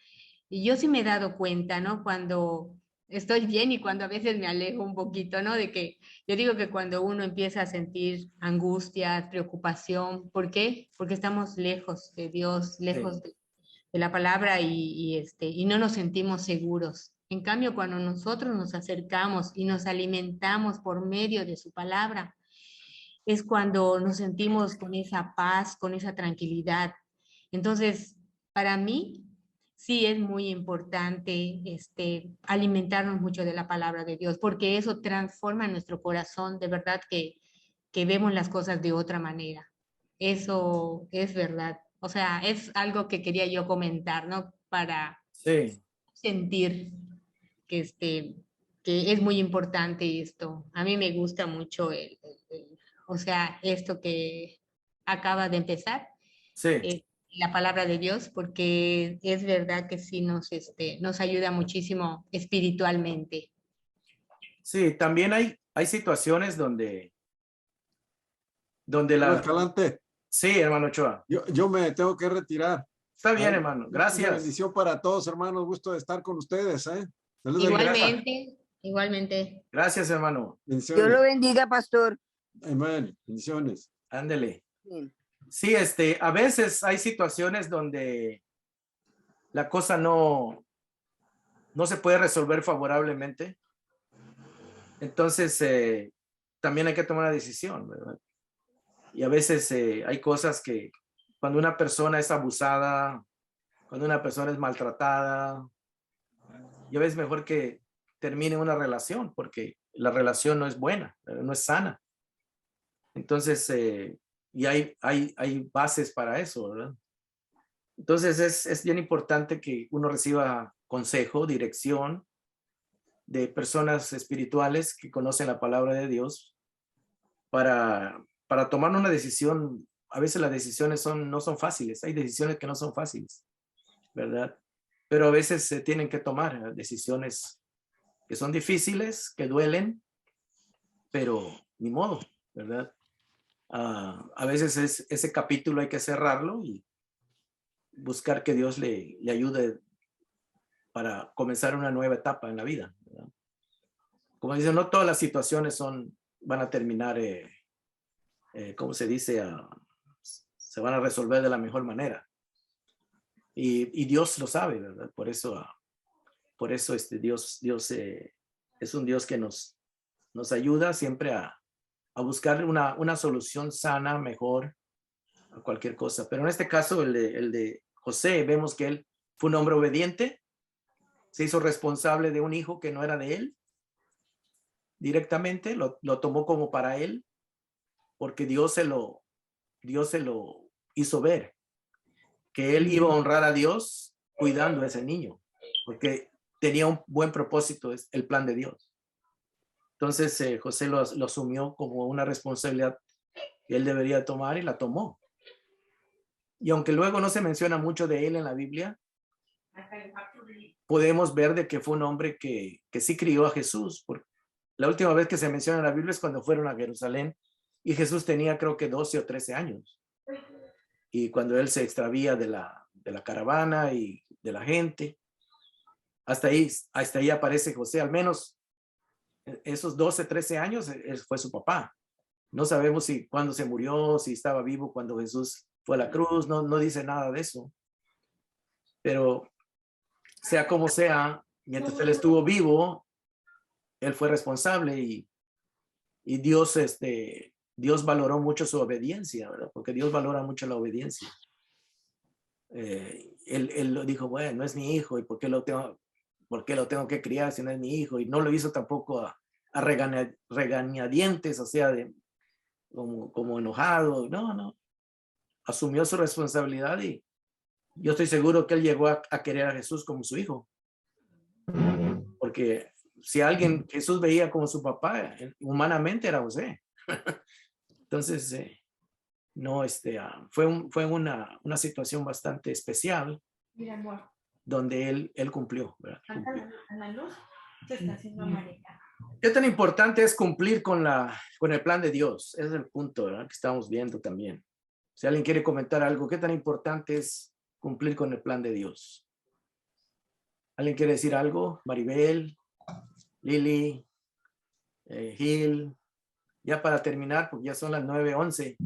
Y yo sí me he dado cuenta, ¿no? Cuando estoy bien y cuando a veces me alejo un poquito, ¿no? De que yo digo que cuando uno empieza a sentir angustia, preocupación, ¿por qué? Porque estamos lejos de Dios, lejos Sí, de la palabra y no nos sentimos seguros. En cambio, cuando nosotros nos acercamos y nos alimentamos por medio de su palabra, es cuando nos sentimos con esa paz, con esa tranquilidad. Entonces, para mí, sí es muy importante alimentarnos mucho de la palabra de Dios, porque eso transforma nuestro corazón, de verdad que vemos las cosas de otra manera. Eso es verdad. O sea, es algo que quería yo comentar, ¿no? Para sí, sentir que, que es muy importante esto. A mí me gusta mucho o sea, esto que acaba de empezar, sí, eh, la palabra de Dios, porque es verdad que sí nos ayuda muchísimo espiritualmente. sí. También hay situaciones donde Hermano la... Escalante, Sí, hermano Ochoa. yo me tengo que retirar. Está bien, ¿Eh? hermano. Una Gracias. bendición para todos, hermanos. Gusto de estar con ustedes. Saludos Sí, de gracias. Igualmente, igualmente. Gracias, hermano. Dios lo bendiciones. bendiga, pastor. Amén. Bendiciones. Ándele. Sí. Sí, a veces hay situaciones donde la cosa no se puede resolver favorablemente. Entonces, también hay que tomar una decisión, ¿verdad? Y a veces hay cosas que cuando una persona es abusada, cuando una persona es maltratada, y a veces mejor que termine una relación porque la relación no es buena, no es sana. Entonces, y hay bases para eso, ¿verdad? Entonces es bien importante que uno reciba consejo, dirección de personas espirituales que conocen la palabra de Dios para tomar una decisión. A veces las decisiones no son fáciles, hay decisiones que no son fáciles, ¿verdad? Pero a veces se tienen que tomar decisiones que son difíciles, que duelen, pero ni modo, ¿verdad? A veces ese capítulo hay que cerrarlo y buscar que Dios le ayude para comenzar una nueva etapa en la vida, ¿verdad? Como dicen, no todas las situaciones van a terminar, ¿cómo se dice? Se van a resolver de la mejor manera. Y Dios lo sabe, ¿verdad? Por eso Dios es un Dios que nos ayuda siempre a buscar una solución sana, mejor a cualquier cosa. Pero en este caso, el de José, vemos que él fue un hombre obediente, se hizo responsable de un hijo que no era de él, directamente, lo tomó como para él, porque Dios se lo hizo ver, que él iba a honrar a Dios cuidando a ese niño, porque tenía un buen propósito, es el plan de Dios. Entonces José lo asumió como una responsabilidad que él debería tomar y la tomó. Y aunque luego no se menciona mucho de él en la Biblia, podemos ver de que fue un hombre que sí crió a Jesús. Porque la última vez que se menciona en la Biblia es cuando fueron a Jerusalén y Jesús tenía creo que 12 o 13 años. Y cuando él se extravía de la caravana y de la gente, hasta ahí aparece José, al menos esos 12, 13 años fue su papá. No sabemos si cuando se murió, si estaba vivo cuando Jesús fue a la cruz, no dice nada de eso. Pero sea como sea, mientras él estuvo vivo, él fue responsable y Dios, Dios valoró mucho su obediencia, ¿verdad? Porque Dios valora mucho la obediencia. Él lo dijo, bueno, no es mi hijo, ¿y por qué lo tengo que criar si no es mi hijo? Y no lo hizo tampoco a regañadientes, o sea, como enojado. No. Asumió su responsabilidad y yo estoy seguro que él llegó a querer a Jesús como su hijo. Porque si alguien Jesús veía como su papá, humanamente era José. Entonces, no, fue una situación bastante especial donde él cumplió, ¿verdad? Cumplió. La luz se está haciendo amarilla. ¿Qué tan importante es cumplir con el plan de Dios? Ese es el punto, ¿verdad?, que estamos viendo también. Si alguien quiere comentar algo, ¿qué tan importante es cumplir con el plan de Dios? ¿Alguien quiere decir algo? Maribel, Lili, Gil. Ya para terminar, porque ya son las 9:11.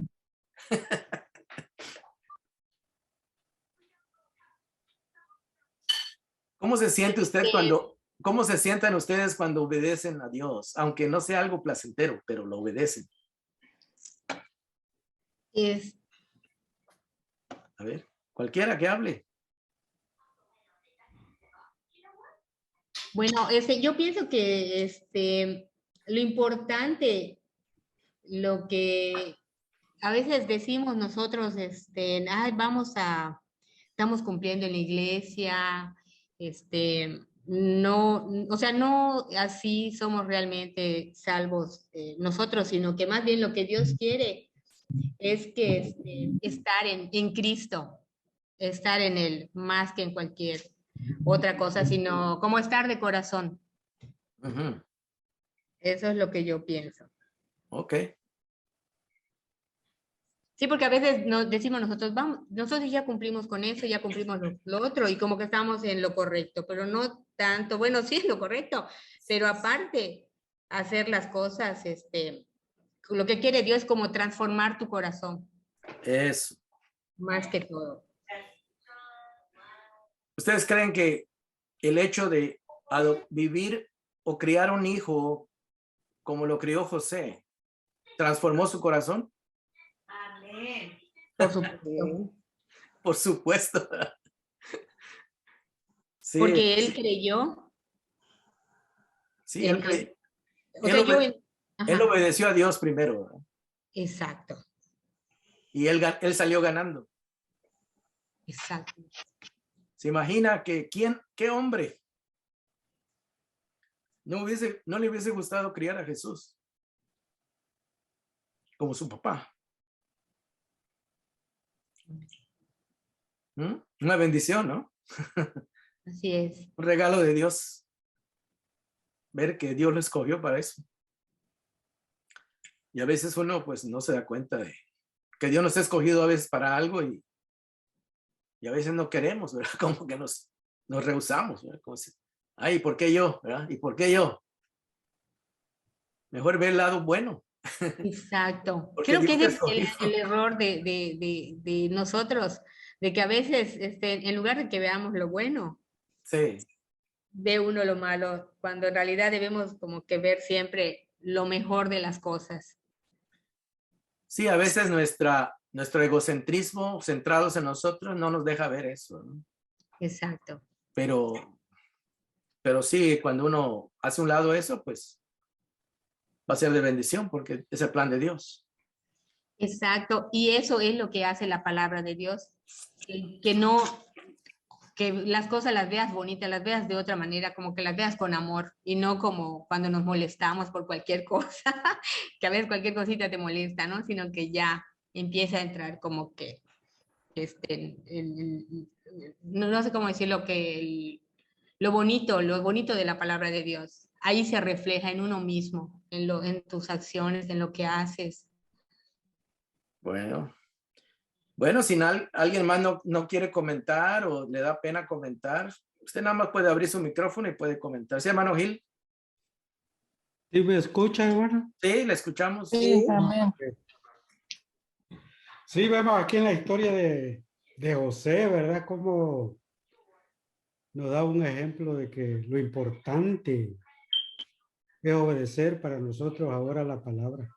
¿Cómo se siente usted cómo se sientan ustedes cuando obedecen a Dios? Aunque no sea algo placentero, pero lo obedecen. A ver, cualquiera que hable. Bueno, yo pienso que lo importante, lo que a veces decimos nosotros, estamos cumpliendo en la iglesia, no, o sea, no así somos realmente salvos nosotros, sino que más bien lo que Dios quiere es que estar en Cristo, estar en Él más que en cualquier otra cosa, sino como estar de corazón. Uh-huh. Eso es lo que yo pienso. Ok. Sí, porque a veces nos decimos nosotros ya cumplimos con eso, ya cumplimos lo otro, y como que estamos en lo correcto, pero no tanto, bueno, sí es lo correcto, pero aparte, hacer las cosas, lo que quiere Dios es como transformar tu corazón. Eso. Más que todo. ¿Ustedes creen que el hecho de vivir o criar un hijo como lo crió José transformó su corazón? Amén. Por supuesto. Por supuesto. Sí. Porque él creyó. Sí, él creyó. O sea, Él obedeció a Dios primero, ¿verdad? Exacto. Y él salió ganando. Exacto. ¿Se imagina que qué hombre no le hubiese gustado criar a Jesús como su papá? Una bendición, ¿no? Así es. Un regalo de Dios. Ver que Dios lo escogió para eso. Y a veces uno pues no se da cuenta de que Dios nos ha escogido a veces para algo y a veces no queremos, ¿verdad? Como que nos rehusamos, ¿verdad? Como si, ay, ¿por qué yo? ¿Verdad? ¿Y por qué yo? Mejor ver el lado bueno. Exacto. Porque Creo que Dios ese es el error de nosotros, de que a veces, en lugar de que veamos lo bueno, sí, ve uno lo malo, cuando en realidad debemos como que ver siempre lo mejor de las cosas. Sí, a veces nuestro egocentrismo centrados en nosotros no nos deja ver eso, ¿no? Exacto. Pero sí, cuando uno hace un lado eso, pues va a ser de bendición porque es el plan de Dios. Exacto. Y eso es lo que hace la palabra de Dios. Que no, que las cosas las veas bonitas, las veas de otra manera, como que las veas con amor y no como cuando nos molestamos por cualquier cosa, que a veces cualquier cosita te molesta, ¿no? Sino que ya empieza a entrar como que, no sé cómo decirlo, que lo bonito de la palabra de Dios, ahí se refleja en uno mismo, en tus acciones, en lo que haces. Bueno, si alguien más no quiere comentar o le da pena comentar, usted nada más puede abrir su micrófono y puede comentar. ¿Sí, hermano Gil? ¿Sí me escucha, hermano? Sí, le escuchamos. Sí, amén. Sí, vemos aquí en la historia de José, ¿verdad? Cómo nos da un ejemplo de que lo importante es obedecer para nosotros ahora la palabra.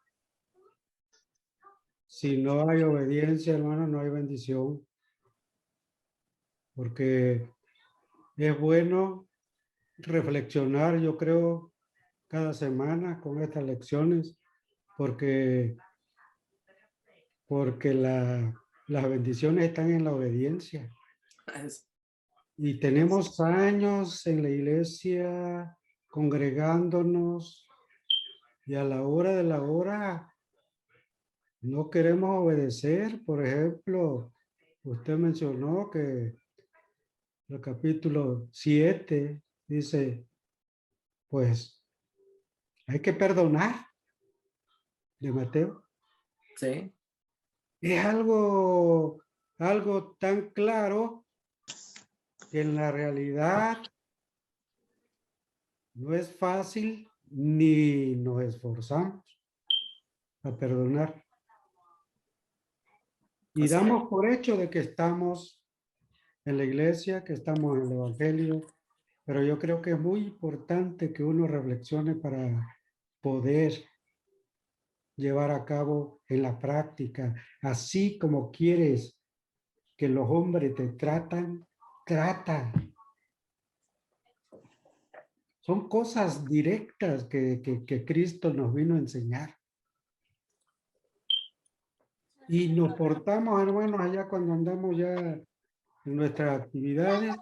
Si no hay obediencia, hermano, no hay bendición. Porque es bueno reflexionar, yo creo, cada semana con estas lecciones, porque las bendiciones están en la obediencia. Y tenemos años en la iglesia congregándonos y a la hora de la hora no queremos obedecer. Por ejemplo, usted mencionó que el capítulo 7 dice, pues hay que perdonar, de Mateo. Sí. Es algo tan claro que en la realidad no es fácil ni nos esforzamos a perdonar. Y damos por hecho de que estamos en la iglesia, que estamos en el evangelio, pero yo creo que es muy importante que uno reflexione para poder llevar a cabo en la práctica, así como quieres que los hombres te tratan, trata. Son cosas directas que Cristo nos vino a enseñar. Y nos portamos, hermanos, allá cuando andamos ya en nuestras actividades,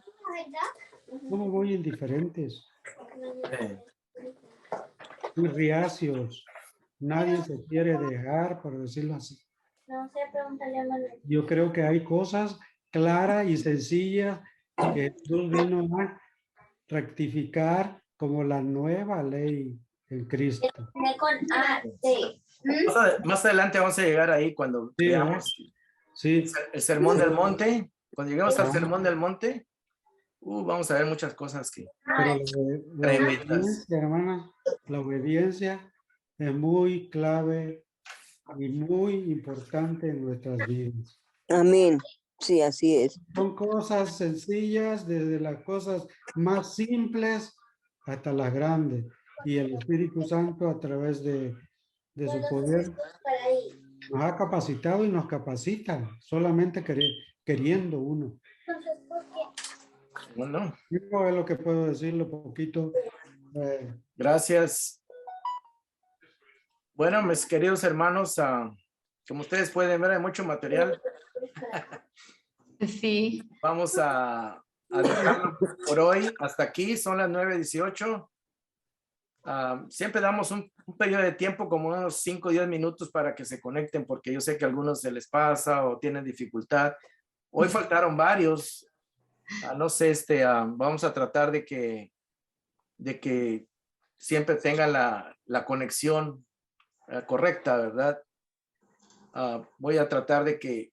somos muy indiferentes, muy reacios. Nadie se quiere dejar, por decirlo así. Yo creo que hay cosas claras y sencillas que Jesús vino a rectificar, como la nueva ley en Cristo. Más adelante vamos a llegar ahí cuando Sí, veamos sí. el sermón del monte. Cuando lleguemos al sermón del monte, vamos a ver muchas cosas que Pero la tremendas. obediencia, hermana, la obediencia es muy clave y muy importante en nuestras vidas. Amén. Sí, así es. Son cosas sencillas, desde las cosas más simples hasta las grandes. Y el Espíritu Santo, a través de su poder, nos ha capacitado y nos capacita, solamente queriendo uno. Bueno, Yo es lo que puedo decirlo poquito. gracias. Bueno, mis queridos hermanos, como ustedes pueden ver, hay mucho material. Sí. Vamos a dejarlo por hoy. Hasta aquí, son las 9:18. Siempre damos un periodo de tiempo como unos 5 o 10 minutos para que se conecten, porque yo sé que a algunos se les pasa o tienen dificultad. Hoy faltaron varios. No sé, vamos a tratar de que siempre tengan la conexión correcta, ¿verdad? Voy a tratar de que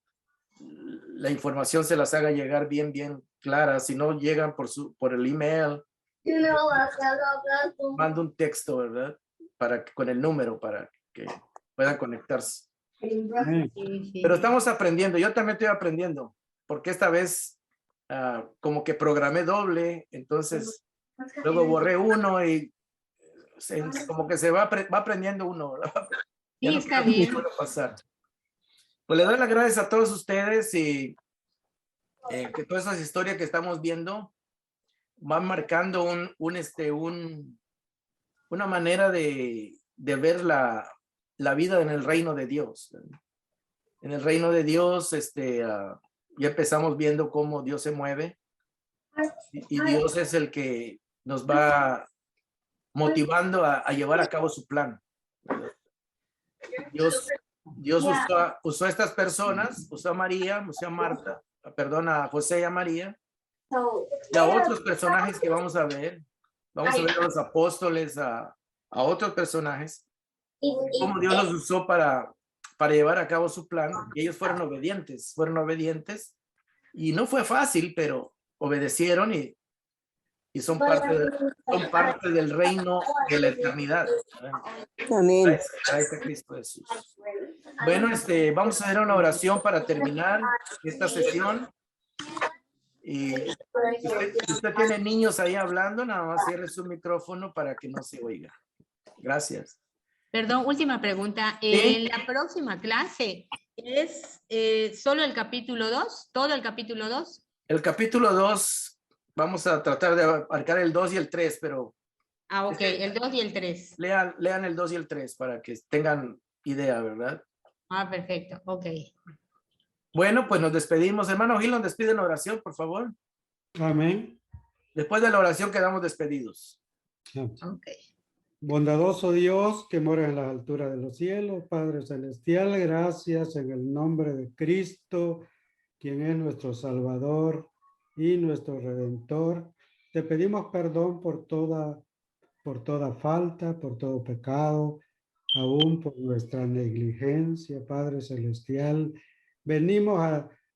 la información se las haga llegar bien clara. Si no llegan por el email, mando un texto, ¿verdad? Con el número para que puedan conectarse. Pero estamos aprendiendo. Yo también estoy aprendiendo, porque esta vez como que programé doble, entonces luego borré uno y como que se va aprendiendo uno, ¿verdad? Sí, está bien. Puede pasar. Pues le doy las gracias a todos ustedes y que todas esas historias que estamos viendo van marcando una manera de ver la vida en el reino de Dios. En el reino de Dios, ya empezamos viendo cómo Dios se mueve y Dios es el que nos va motivando a llevar a cabo su plan. Dios usó a estas personas, usó a María, usó a Marta, perdón, a José y a María, y a otros personajes que vamos a ver. Vamos a ver a los apóstoles, a otros personajes, cómo Dios los usó para llevar a cabo su plan. Y ellos fueron obedientes y no fue fácil, pero obedecieron y son parte del reino de la eternidad. Amén. Gracias a Cristo Jesús. Bueno, vamos a hacer una oración para terminar esta sesión. Y si usted tiene niños ahí hablando, nada más cierre su micrófono para que no se oiga. Gracias. Perdón, última pregunta. ¿Sí? ¿En la próxima clase es solo el capítulo 2? ¿Todo el capítulo 2? El capítulo 2, vamos a tratar de abarcar el 2 y el 3, pero Ah, ok, el 2 y el 3. lean el 2 y el 3 para que tengan idea, ¿verdad? Ah, perfecto, ok. Bueno, pues nos despedimos. Hermano Gil, nos despide en oración, por favor. Amén. Después de la oración quedamos despedidos. Ok. Bondadoso Dios que mora en las alturas de los cielos, Padre Celestial, gracias en el nombre de Cristo, quien es nuestro Salvador y nuestro Redentor. Te pedimos perdón por toda falta, por todo pecado, aún por nuestra negligencia, Padre Celestial. Venimos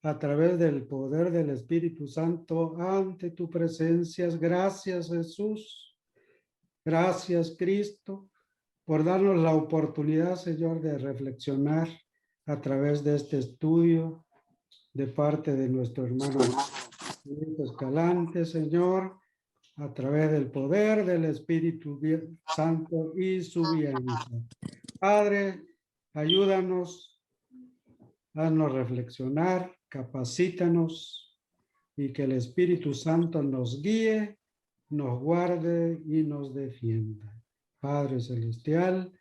a través del poder del Espíritu Santo ante tu presencia. Gracias, Jesús. Gracias, Cristo, por darnos la oportunidad, Señor, de reflexionar a través de este estudio de parte de nuestro hermano Escalante, Señor, a través del poder del Espíritu Santo y su bienestar. Padre, ayúdanos, haznos reflexionar, capacítanos y que el Espíritu Santo nos guíe, nos guarde y nos defienda. Padre Celestial,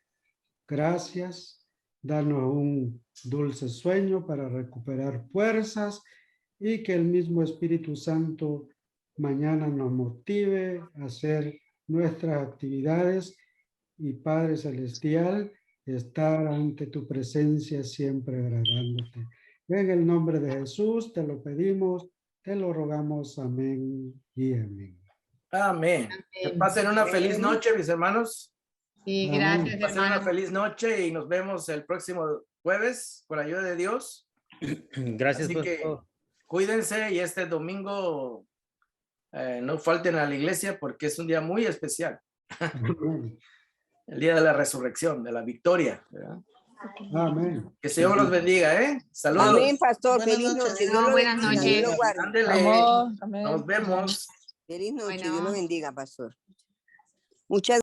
gracias. Danos un dulce sueño para recuperar fuerzas y que el mismo Espíritu Santo mañana nos motive a hacer nuestras actividades y Padre Celestial, estar ante tu presencia siempre agradándote. En el nombre de Jesús te lo pedimos, te lo rogamos. Amén y amén. Amén. Que pasen una feliz noche, mis hermanos. Sí, Amén. gracias, Pasen una hermano. feliz noche y nos vemos el próximo jueves con la ayuda de Dios. Gracias, Así que pastor. cuídense y este domingo no falten a la iglesia porque es un día muy especial. Amén. El día de la resurrección, de la victoria, ¿verdad? Amén. Que el Señor los bendiga, ¿eh? Saludos. Amén, pastor. Buenas Feliz noches. noche. Dios No, lo buenas bendiga, noches. Dios lo guarde. Ándele. Amor, amén. Nos vemos. Feliz noche. Bueno. Dios lo bendiga, pastor. Muchas